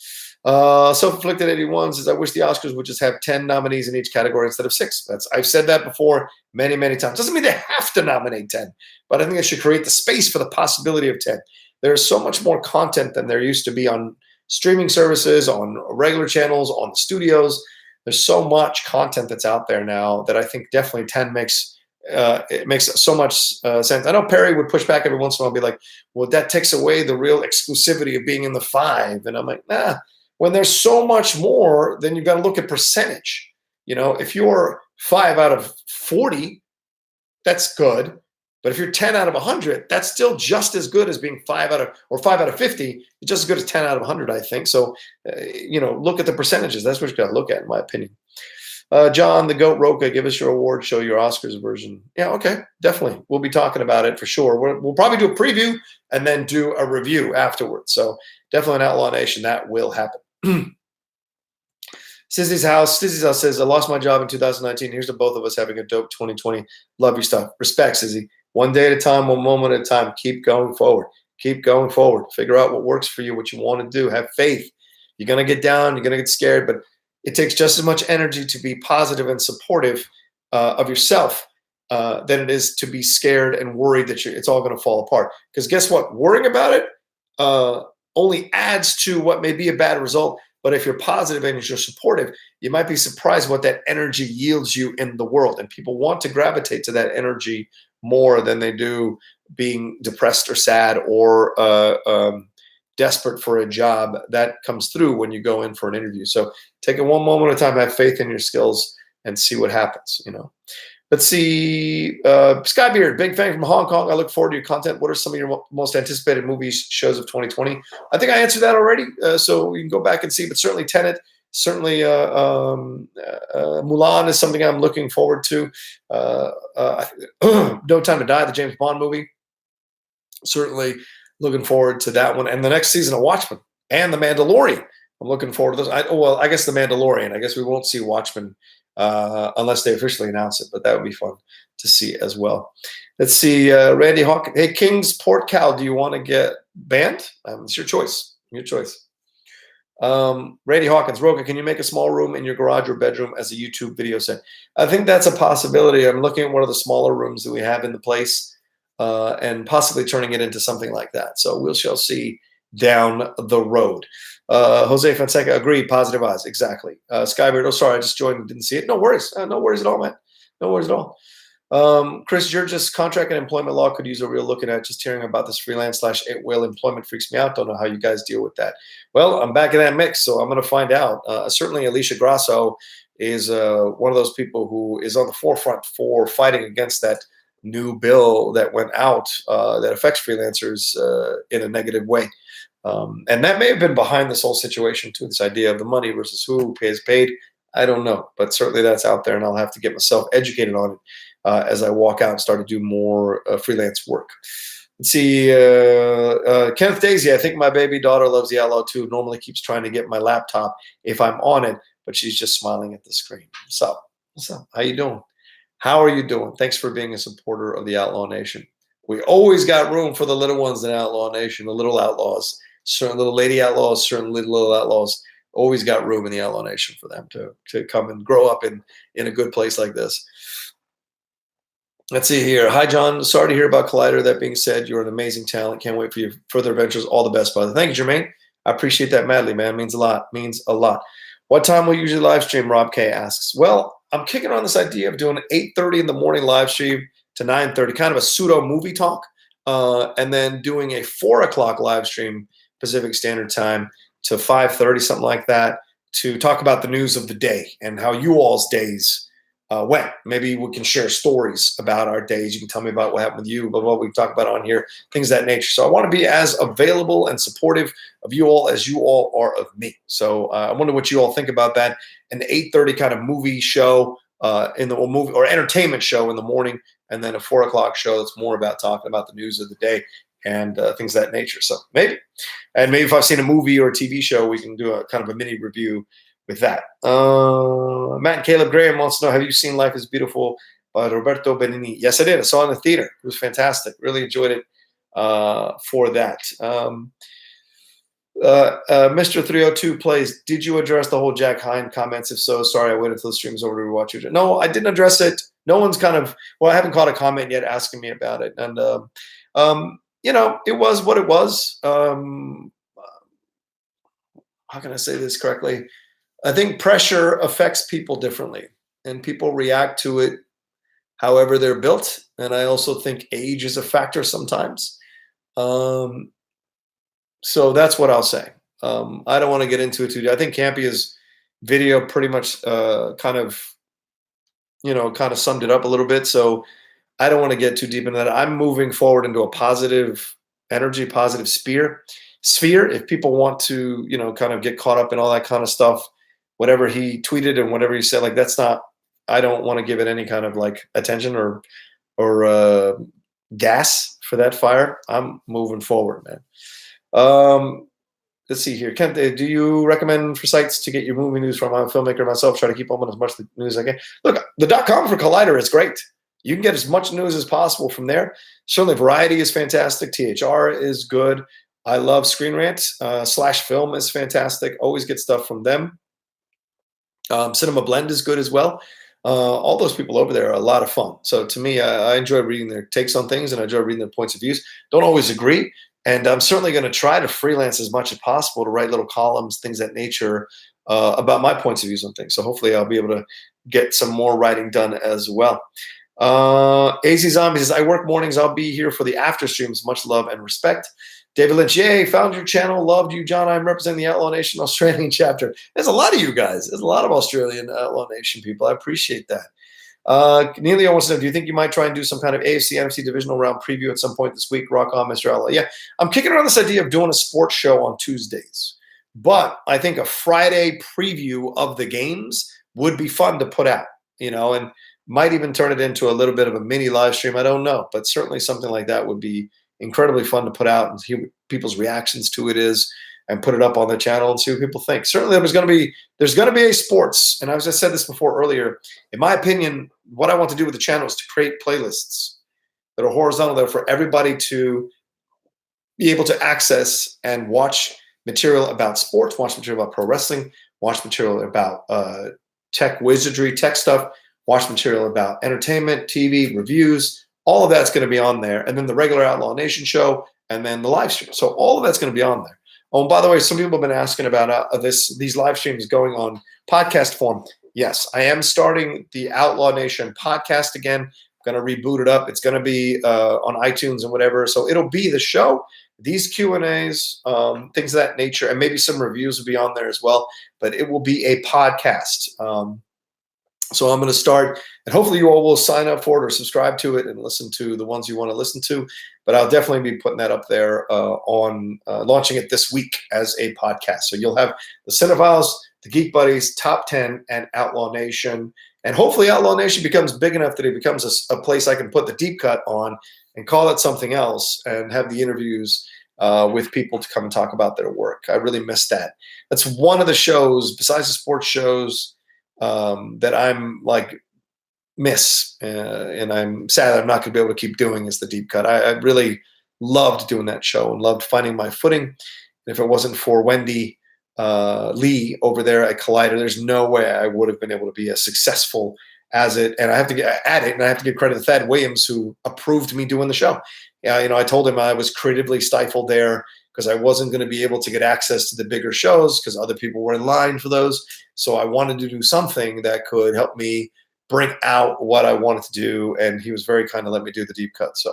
Self-inflicted 81 says, I wish the Oscars would just have 10 nominees in each category instead of 6. I've said that before many, many times. Doesn't mean they have to nominate 10, but I think they should create the space for the possibility of 10. There's so much more content than there used to be on streaming services, on regular channels, on the studios. There's so much content that's out there now that I think definitely 10 makes so much sense. I know Perry would push back every once in a while and be like, well, that takes away the real exclusivity of being in the 5. And I'm like, nah. When there's so much more, then you've got to look at percentage. If you're 5 out of 40, that's good. But if you're 10 out of 100, that's still just as good as being 5 out of 50. It's just as good as 10 out of 100, I think. So, look at the percentages. That's what you got to look at, in my opinion. John, the GOAT Rocha, give us your award show, your Oscars version. Yeah, okay, definitely. We'll be talking about it for sure. We'll probably do a preview and then do a review afterwards. So definitely an Outlaw Nation, that will happen. Stizzy's house says, I lost my job in 2019. Here's to both of us having a dope 2020. Love your stuff. Respect, Stizzy. One day at a time, one moment at a time. Keep going forward. Keep going forward. Figure out what works for you, what you want to do. Have faith. You're going to get down. You're going to get scared. But it takes just as much energy to be positive and supportive of yourself than it is to be scared and worried that it's all going to fall apart. Because guess what? Worrying about it only adds to what may be a bad result. But if you're positive and you're supportive, you might be surprised what that energy yields you in the world. And people want to gravitate to that energy more than they do being depressed or sad or desperate for a job, that comes through when you go in for an interview. So take it one moment at a time, have faith in your skills, and see what happens, Let's see. Skybeard, big fan from Hong Kong. I look forward to your content. What are some of your most anticipated movies, shows of 2020? I think I answered that already, so you can go back and see. But certainly Tenet, certainly Mulan is something I'm looking forward to. No Time to Die, the James Bond movie. Certainly looking forward to that one. And the next season of Watchmen and The Mandalorian. I'm looking forward to those. I guess The Mandalorian. I guess we won't see Watchmen unless they officially announce it, but that would be fun to see as well. Let's see, Randy Hawkins. Hey, Kings Port Cal, do you want to get banned? It's your choice. Your choice. Randy Hawkins, Rocha, can you make a small room in your garage or bedroom as a YouTube video set? I think that's a possibility. I'm looking at one of the smaller rooms that we have in the place and possibly turning it into something like that. So we shall see down the road. Jose Fonseca, agreed. Positive eyes. Exactly. Skybird, oh, sorry, I just joined and didn't see it. No worries. No worries at all, man. No worries at all. Chris Jurgis, contract and employment law could use a real looking at. Just hearing about this freelance / at-will employment freaks me out. Don't know how you guys deal with that. Well, I'm back in that mix, so I'm going to find out. Certainly, Alicia Grasso is one of those people who is on the forefront for fighting against that new bill that went out that affects freelancers in a negative way. And that may have been behind this whole situation too, this idea of the money versus who pays paid. I don't know, but certainly that's out there, and I'll have to get myself educated on it as I walk out and start to do more freelance work. Let's see, Kenneth Daisy, I think my baby daughter loves the Outlaw too. Normally keeps trying to get my laptop if I'm on it, but she's just smiling at the screen. What's up? What's up? How you doing? How are you doing? Thanks for being a supporter of the Outlaw Nation. We always got room for the little ones in Outlaw Nation, the little outlaws. Certain little lady outlaws, certain little outlaws, always got room in the Outlaw Nation for them to come and grow up in a good place like this. Let's see here. Hi, John. Sorry to hear about Collider. That being said, you're an amazing talent. Can't wait for your further adventures. All the best, brother. Thank you, Jermaine. I appreciate that madly, man. Means a lot. Means a lot. What time will you usually live stream? Rob K asks. Well, I'm kicking on this idea of doing an 8:30 in the morning live stream to 9:30, kind of a pseudo movie talk, and then doing a 4 o'clock live stream Pacific Standard Time to 5:30, something like that, to talk about the news of the day and how you all's days went. Maybe we can share stories about our days. You can tell me about what happened with you, about what we've talked about on here, things of that nature. So I want to be as available and supportive of you all as you all are of me. So I wonder what you all think about that. An 8:30 kind of movie show in the movie or entertainment show in the morning, and then a 4 o'clock show that's more about talking about the news of the day and things of that nature. So maybe if I've seen a movie or a TV show, we can do a kind of a mini review with that. Matt and Caleb Graham wants to know, have you seen Life is Beautiful by Roberto Benigni? Yes, I did. I saw it in the theater. It was fantastic. Really enjoyed it for that. Mr. 302 plays, did you address the whole Jack Hine comments? If so, sorry, I waited until the stream was over to rewatch it. No, I didn't address it. No one's I haven't caught a comment yet asking me about it. And, it was what it was. How can I say this correctly? I think pressure affects people differently, and people react to it however they're built. And I also think age is a factor sometimes. So that's what I'll say. I don't want to get into it too deep. I think Campia's video pretty much kind of summed it up a little bit. So I don't want to get too deep into that. I'm moving forward into a positive energy, positive sphere. If people want to, kind of get caught up in all that kind of stuff, whatever he tweeted and whatever he said, I don't want to give it any kind of attention or gas for that fire. I'm moving forward, man. Let's see here. Kent, do you recommend for sites to get your movie news from? I'm a filmmaker myself, try to keep up on as much news as I can. Look, the .com for Collider is great. You can get as much news as possible from there. Certainly Variety is fantastic. THR is good. I love Screen Rant. /Film is fantastic. Always get stuff from them. Cinema Blend is good as well. All those people over there are a lot of fun. So to me, I enjoy reading their takes on things, and I enjoy reading their points of views. Don't always agree. And I'm certainly going to try to freelance as much as possible to write little columns, things of that nature, about my points of views on things. So hopefully I'll be able to get some more writing done as well. AZ Zombie says, I work mornings. I'll be here for the after streams. Much love and respect. David Lynch, yay, found your channel, loved you, John. I'm representing the Outlaw Nation Australian chapter. There's a lot of you guys. There's a lot of Australian Outlaw Nation people. I appreciate that. Neelio wants to know, do you think you might try and do some kind of AFC, NFC divisional round preview at some point this week? Rock on, Mr. Outlaw. Yeah, I'm kicking around this idea of doing a sports show on Tuesdays. But I think a Friday preview of the games would be fun to put out, and might even turn it into a little bit of a mini live stream. I don't know, but certainly something like that would be incredibly fun to put out and hear what people's reactions to it is and put it up on the channel and see what people think. Certainly there's going to be a sports, and I said this before earlier, in my opinion, what I want to do with the channel is to create playlists that are horizontal there for everybody to be able to access and watch material about sports, watch material about pro wrestling, watch material about tech wizardry, tech stuff, watch material about entertainment, TV, reviews. All of that's going to be on there. And then the regular Outlaw Nation show and then the live stream. So all of that's going to be on there. Oh, and by the way, some people have been asking about these live streams going on podcast form. Yes, I am starting the Outlaw Nation podcast again. I'm going to reboot it up. It's going to be on iTunes and whatever. So it'll be the show, these Q&As, things of that nature, and maybe some reviews will be on there as well. But it will be a podcast. So I'm going to start, and hopefully you all will sign up for it or subscribe to it and listen to the ones you want to listen to. But I'll definitely be putting that up there on launching it this week as a podcast. So you'll have the Cinephiles, the Geek Buddies, Top 10, and Outlaw Nation. And hopefully Outlaw Nation becomes big enough that it becomes a place I can put the deep cut on and call it something else and have the interviews with people to come and talk about their work. I really miss that. That's one of the shows, besides the sports shows, that I'm miss, and I'm sad that I'm not going to be able to keep doing is the deep cut. I really loved doing that show and loved finding my footing. And if it wasn't for Wendy Lee over there at Collider, there's no way I would have been able to be as successful as it. And I have to get at it, and I have to give credit to Thad Williams, who approved me doing the show. I told him I was creatively stifled there because I wasn't going to be able to get access to the bigger shows because other people were in line for those. So I wanted to do something that could help me bring out what I wanted to do, and he was very kind to let me do the deep cut. So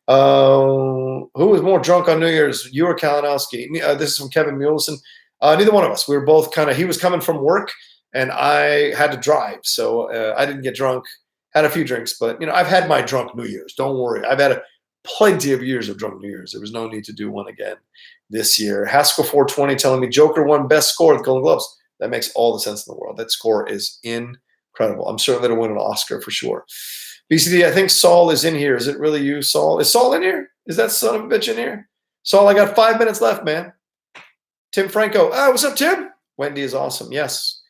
who was more drunk on New Year's, you or Kalinowski? This is from Kevin Mulison. Neither one of us. We were both he was coming from work, and I had to drive. So I didn't get drunk, had a few drinks, but I've had my drunk New Year's. Don't worry. I've had plenty of years of drunk New Year's. There was no need to do one again this year. Haskell 420 telling me Joker won best score at the Golden Globes. That makes all the sense in the world. That score is incredible. I'm certain that'll win an Oscar for sure. BCD, I think Saul is in here. Is it really you, Saul? Is Saul in here? Is that son of a bitch in here? Saul, I got 5 minutes left, man. Tim Franco. What's up, Tim? Wendy is awesome. Yes.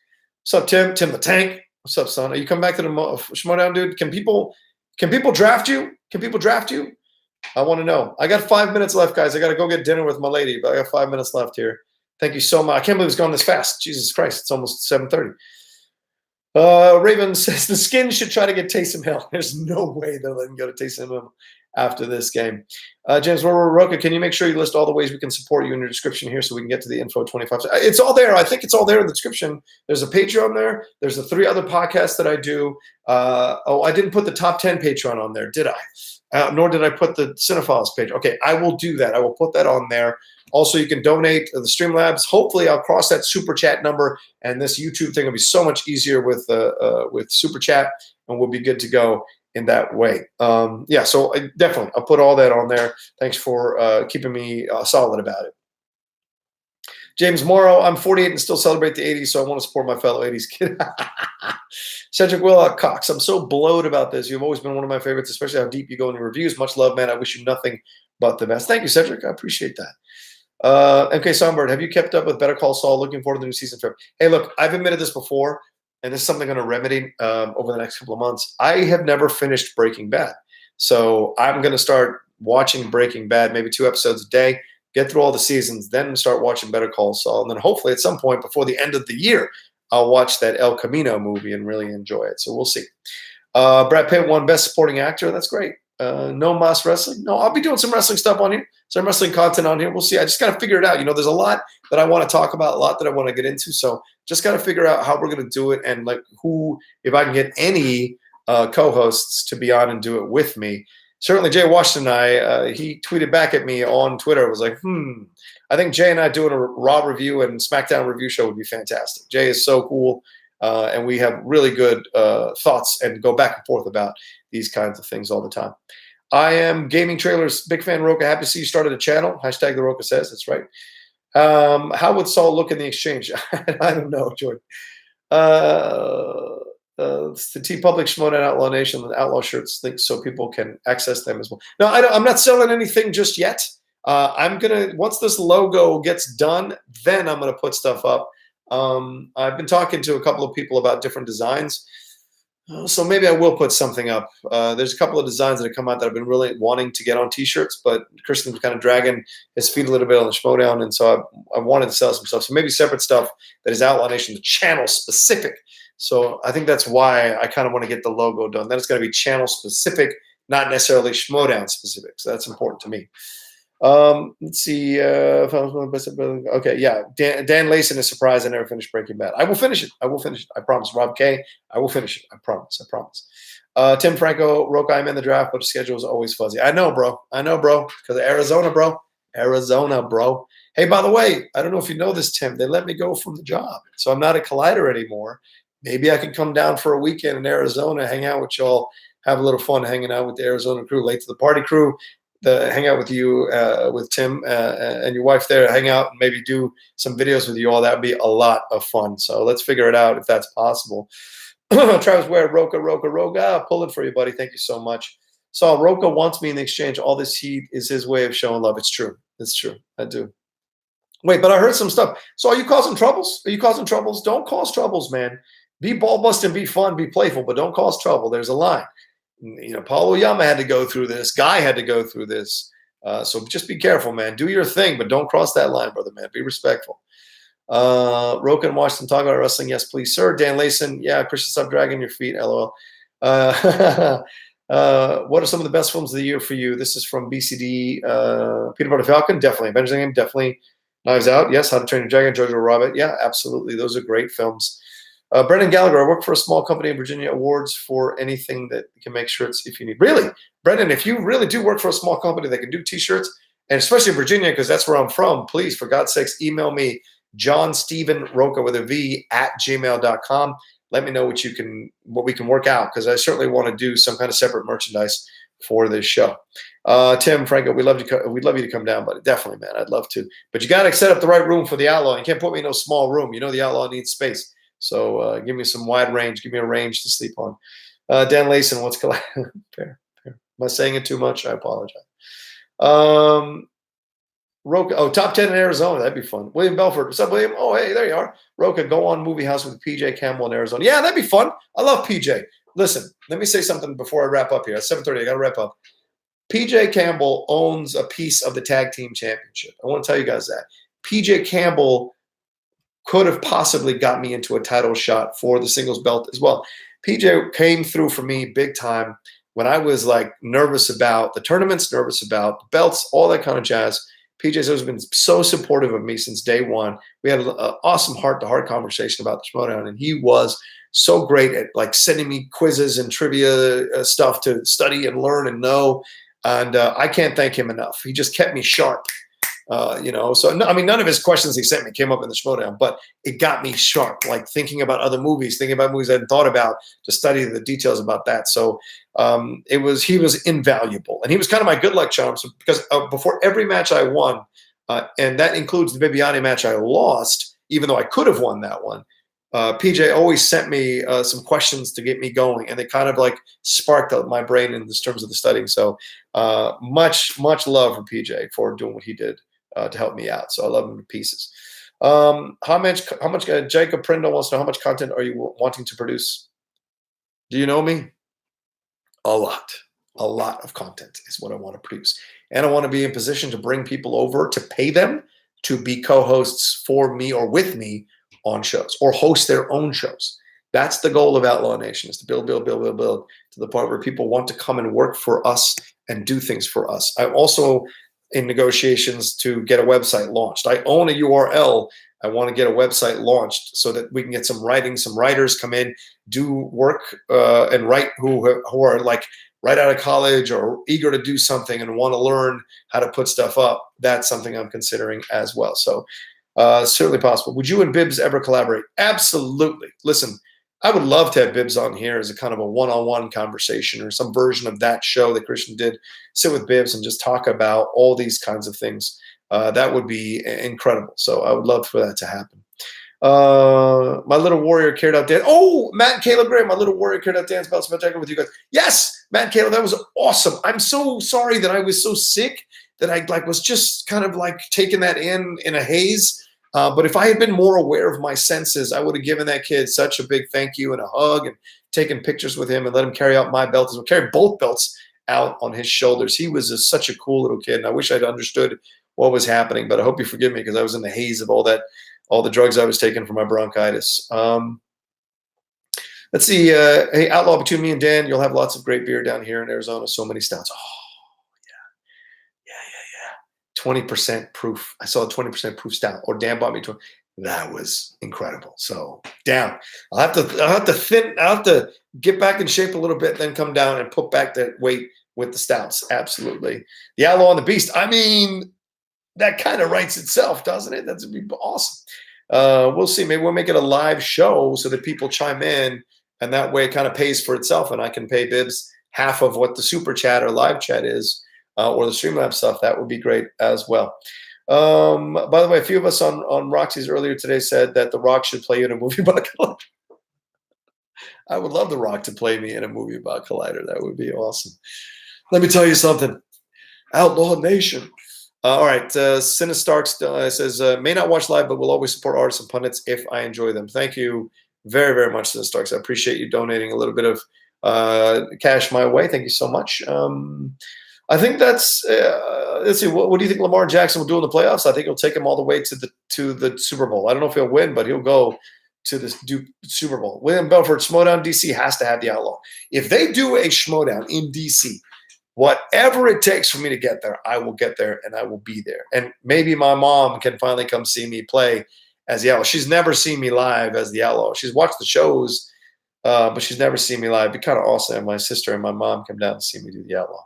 What's up, Tim? Tim the Tank. What's up, son? Are you coming back to the Schmodown, dude? Can people draft you? Can people draft you? I want to know. I got 5 minutes left, guys. I got to go get dinner with my lady, but I got 5 minutes left here. Thank you so much. I can't believe it's gone this fast. Jesus Christ. It's almost 7:30. Raven says the Skins should try to get Taysom Hill. There's no way they'll let him go to Taysom Hill after this game. James Rocha, can you make sure you list all the ways we can support you in your description here so we can get to the info 25? It's all there. I think it's all there in the description. There's a Patreon there. There's the 3 other podcasts that I do. I didn't put the top 10 Patreon on there, did I? Nor did I put the Cinephiles page. Okay, I will do that. I will put that on there. Also, you can donate to the Streamlabs. Hopefully, I'll cross that Super Chat number, and this YouTube thing will be so much easier with Super Chat, and we'll be good to go in that way. So definitely, I'll put all that on there. Thanks for keeping me solid about it. James Morrow, I'm 48 and still celebrate the 80s, so I want to support my fellow 80s kid. Cedric Cox, I'm so blowed about this. You've always been one of my favorites, especially how deep you go in your reviews. Much love, man. I wish you nothing but the best. Thank you, Cedric. I appreciate that. MK Songbird, have you kept up with Better Call Saul? Looking forward to the new season. Hey, look, I've admitted this before, and this is something I'm going to remedy over the next couple of months. I have never finished Breaking Bad. So I'm going to start watching Breaking Bad, maybe 2 episodes a day, get through all the seasons, then start watching Better Call Saul. And then hopefully at some point before the end of the year, I'll watch that El Camino movie and really enjoy it. So we'll see. Brad Pitt won Best Supporting Actor. That's great. No Mas Wrestling. No, I'll be doing some wrestling stuff on here. Some wrestling content on here. We'll see. I just got to figure it out. There's a lot that I want to talk about, a lot that I want to get into. So just got to figure out how we're going to do it and if I can get any co-hosts to be on and do it with me. Certainly, Jay Washington and I, he tweeted back at me on Twitter. It was like, I think Jay and I doing a Raw review and SmackDown review show would be fantastic. Jay is so cool, and we have really good thoughts and go back and forth about these kinds of things all the time. I am Gaming Trailers, big fan, Rocha. Happy to see you started a channel. Hashtag the Rocha says. That's right. How would Saul look in the exchange? I don't know, Jordan. It's the T Public Schmodown Outlaw Nation and Outlaw shirts, so people can access them as well. No, I'm not selling anything just yet. I'm gonna, once this logo gets done, then I'm gonna put stuff up. I've been talking to a couple of people about different designs, so maybe I will put something up. There's a couple of designs that have come out that I've been really wanting to get on T-shirts, but Christian's kind of dragging his feet a little bit on the Schmodown, and so I wanted to sell some stuff. So maybe separate stuff that is Outlaw Nation, the channel specific. So I think that's why I kind of want to get the logo done. Then it's going to be channel specific, not necessarily Schmodown specific. So that's important to me. Let's see. Okay, yeah. Dan Layson is surprised I never finished Breaking Bad. I will finish it. I will finish it. I promise. Rob K, I will finish it. I promise. I promise. Tim Franco, Rocha, I'm in the draft, but the schedule is always fuzzy. I know, bro. I know, bro. Because of Arizona, bro. Arizona, bro. Hey, by the way, I don't know if you know this, Tim. They let me go from the job. So I'm not a Collider anymore. Maybe I can come down for a weekend in Arizona, hang out with y'all, have a little fun hanging out with the Arizona crew, late to the party crew, hang out with you, with Tim and your wife there, hang out and maybe do some videos with you all. That would be a lot of fun. So let's figure it out if that's possible. Travis Ware, Rocha, pulling for you, buddy. Thank you so much. So Rocha wants me in exchange. All this heat is his way of showing love. It's true. It's true. I do. Wait, but I heard some stuff. So are you causing troubles? Are you causing troubles? Don't cause troubles, man. Be ball busting, be fun, be playful, but don't cause trouble. There's a line. You know, Paulo Yama had to go through this. Guy had to go through this. So just be careful, man. Do your thing, but don't cross that line, brother, man. Be respectful. Rocha and Washington, talk about wrestling. Yes, please, sir. Dan Layson, yeah, Christian, stop dragging your feet. LOL. What are some of the best films of the year for you? This is from BCD. Peter Butter Falcon, definitely. Avengers Game, definitely. Knives Out, yes. How to Train Your Dragon, Jojo Rabbit, yeah, absolutely. Those are great films. Brendan Gallagher, I work for a small company in Virginia. Awards for anything that can make shirts if you need. Really, Brendan, if you really do work for a small company that can do T-shirts, and especially in Virginia, because that's where I'm from, please, for God's sakes, email me, johnstevenrocha with a V @gmail.com. Let me know what we can work out, because I certainly want to do some kind of separate merchandise for this show. Tim Franco, we'd love you to come down, buddy. Definitely, man. I'd love to. But you got to set up the right room for the Outlaw. You can't put me in no small room. You know the Outlaw needs space. So give me some wide range. Give me a range to sleep on. Dan Layson, what's fair? Am I saying it too much? I apologize. Rocha, top 10 in Arizona. That'd be fun. William Belford. What's up, William? Oh, hey, there you are. Rocha, go on Movie House with PJ Campbell in Arizona. Yeah, that'd be fun. I love PJ. Listen, let me say something before I wrap up here. At 7:30, I got to wrap up. PJ Campbell owns a piece of the tag team championship. I want to tell you guys that. PJ Campbell could have possibly got me into a title shot for the singles belt as well. PJ came through for me big time when I was like nervous about the tournaments, nervous about the belts, all that kind of jazz. PJ's always been so supportive of me since day one. We had an awesome heart-to-heart conversation about the Schmodown, and he was so great at like sending me quizzes and trivia stuff to study and learn and know. And I can't thank him enough. He just kept me sharp. So no, I mean, none of his questions he sent me came up in the Schmodown, but it got me sharp, like thinking about other movies, thinking about movies I hadn't thought about, to study the details about that. So he was invaluable, and he was kind of my good luck charm. So because before every match I won, and that includes the Bibiani match I lost, even though I could have won that one, PJ always sent me some questions to get me going, and they kind of like sparked up my brain in terms of the studying. So much love for PJ for doing what he did to help me out. So I love him to pieces. How much Jacob Prindle wants to know, how much content are you wanting to produce? Do you know me? A lot of content is what I want to produce. And I want to be in position to bring people over to pay them to be co-hosts for me or with me on shows, or host their own shows. That's the goal of Outlaw Nation, is to build to the point where people want to come and work for us and do things for us. I'm also in negotiations to get a website launched. I own a URL. I want to get a website launched so that we can get some writers come in, do work and write who are like right out of college or eager to do something and want to learn how to put stuff up. That's something I'm considering as well. So certainly possible. Would you and Bibbs ever collaborate? Absolutely. Listen, I would love to have Bibbs on here as a kind of a one-on-one conversation or some version of that show that Christian did. Sit with Bibbs and just talk about all these kinds of things. That would be incredible. So I would love for that to happen. My little warrior carried out dance. Oh, Matt and Caleb Gray, my little warrior carried out dance about spectacular with you guys. Yes, Matt and Caleb, that was awesome. I'm so sorry that I was so sick that I was just kind of taking that in a haze. But if I had been more aware of my senses, I would have given that kid such a big thank you and a hug and taken pictures with him and let him carry out my belt as well. Carry both belts out on his shoulders. He was such a cool little kid, and I wish I'd understood what was happening, but I hope you forgive me because I was in the haze of all the drugs I was taking for my bronchitis. Let's see. Hey, Outlaw, between me and Dan, you'll have lots of great beer down here in Arizona. So many stouts. Oh, yeah. 20% proof. I saw a 20% proof stout, or Dan bought me 20. That was incredible. So down. I'll have to get back in shape a little bit, then come down and put back that weight with the stouts. Absolutely. The Outlaw and the Beast. I mean, that kind of writes itself, doesn't it? That's be awesome. We'll see. Maybe we'll make it a live show so that people chime in, and that way it kind of pays for itself, and I can pay Bibbs half of what the super chat or live chat is, or the Streamlabs stuff. That would be great as well. By the way, a few of us on Roxy's earlier today said that The Rock should play you in a movie about Collider. I would love The Rock to play me in a movie about Collider. That would be awesome. Let me tell you something. Outlaw Nation. All right. Sinistarks says, may not watch live, but will always support artists and pundits if I enjoy them. Thank you very, very much, Sinistarks. I appreciate you donating a little bit of cash my way. Thank you so much. I think that's let's see. What do you think Lamar Jackson will do in the playoffs? I think he'll take him all the way to the Super Bowl. I don't know if he'll win, but he'll go to the Super Bowl. William Belfort, Schmodown DC has to have the Outlaw. If they do a Schmodown in DC, whatever it takes for me to get there, I will get there and I will be there. And maybe my mom can finally come see me play as the Outlaw. She's never seen me live as the Outlaw. She's watched the shows, but she's never seen me live. It'd be kind of awesome if my sister and my mom come down and see me do the Outlaw.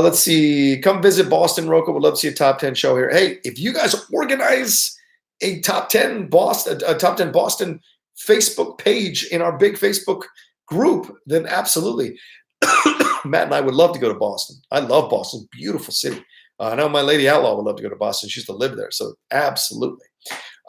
Let's see. Come visit Boston, Rocha. Would love to see a top 10 show here. Hey, if you guys organize a top 10 Boston Facebook page in our big Facebook group, then absolutely. Matt and I would love to go to Boston. I love Boston. Beautiful city. I know my lady Outlaw would love to go to Boston. She used to live there. So absolutely.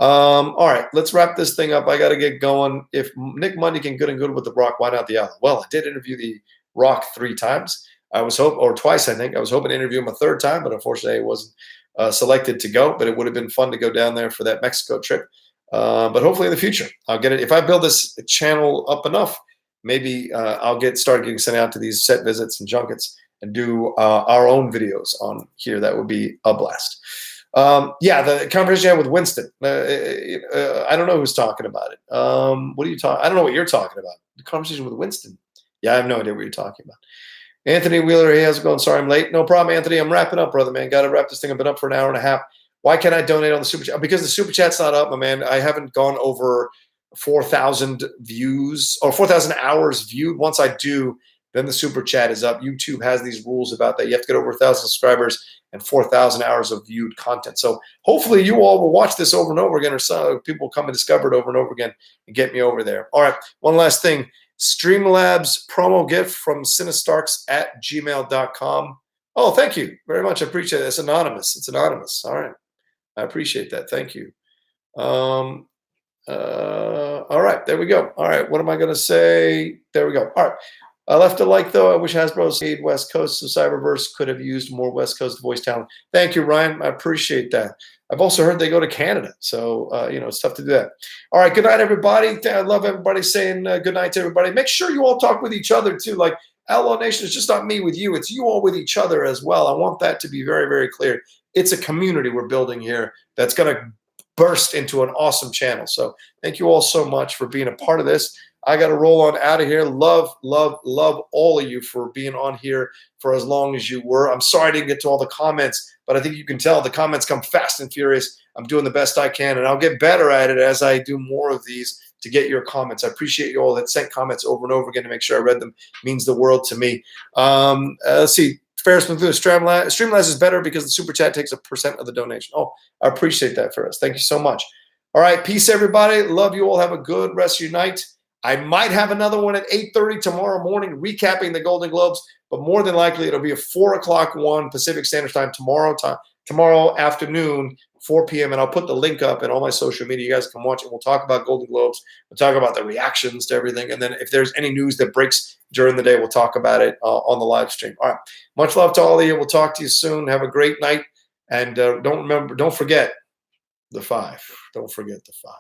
All right, let's wrap this thing up. I got to get going. If Nick Mundy can good with The Rock, why not the Outlaw? Well, I did interview The Rock 3 times. Or twice, I think. I was hoping to interview him a 3rd time, but unfortunately, I wasn't selected to go. But it would have been fun to go down there for that Mexico trip. But hopefully in the future, I'll get it. If I build this channel up enough, maybe I'll start getting sent out to these set visits and junkets and do our own videos on here. That would be a blast. Yeah, the conversation I had with Winston. I don't know who's talking about it. What are you talking? I don't know what you're talking about. The conversation with Winston. Yeah, I have no idea what you're talking about. Anthony Wheeler, hey, how's it going? Sorry I'm late. No problem, Anthony. I'm wrapping up, brother, man. Got to wrap this thing. I've been up for an hour and a half. Why can't I donate on the Super Chat? Because the Super Chat's not up, my man. I haven't gone over 4,000 views or 4,000 hours viewed. Once I do, then the Super Chat is up. YouTube has these rules about that. You have to get over 1,000 subscribers and 4,000 hours of viewed content. So hopefully you all will watch this over and over again, or some people come and discover it over and over again and get me over there. All right, one last thing. Streamlabs promo gift from sinistarks@gmail.com. Oh, thank you very much. I appreciate it. It's anonymous. It's anonymous. All right. I appreciate that. Thank you. All right. There we go. All right. What am I going to say? There we go. All right. I left a like, though. I wish Hasbro stayed West Coast, so Cyberverse could have used more West Coast voice talent. Thank you, Ryan. I appreciate that. I've also heard they go to Canada, so it's tough to do that. All right, good night, everybody. I love everybody saying good night to everybody. Make sure you all talk with each other, too. Like, Outlaw Nation is just not me with you. It's you all with each other as well. I want that to be very, very clear. It's a community we're building here that's going to burst into an awesome channel. So thank you all so much for being a part of this. I got to roll on out of here. Love all of you for being on here for as long as you were. I'm sorry I didn't get to all the comments, but I think you can tell the comments come fast and furious. I'm doing the best I can, and I'll get better at it as I do more of these to get your comments. I appreciate you all that sent comments over and over again to make sure I read them. It means the world to me. Let's see. Ferris went through Streamlabs is better because the super chat takes 1% of the donation. Oh, I appreciate that, Ferris. Thank you so much. All right, peace, everybody. Love you all. Have a good rest of your night. I might have another one at 8:30 tomorrow morning, recapping the Golden Globes, but more than likely it'll be a 4 o'clock one Pacific Standard Time tomorrow afternoon, 4 p.m. And I'll put the link up in all my social media. You guys can watch it. We'll talk about Golden Globes. We'll talk about the reactions to everything. And then if there's any news that breaks during the day, we'll talk about it on the live stream. All right. Much love to all of you. We'll talk to you soon. Have a great night. And don't forget the 5. Don't forget the 5.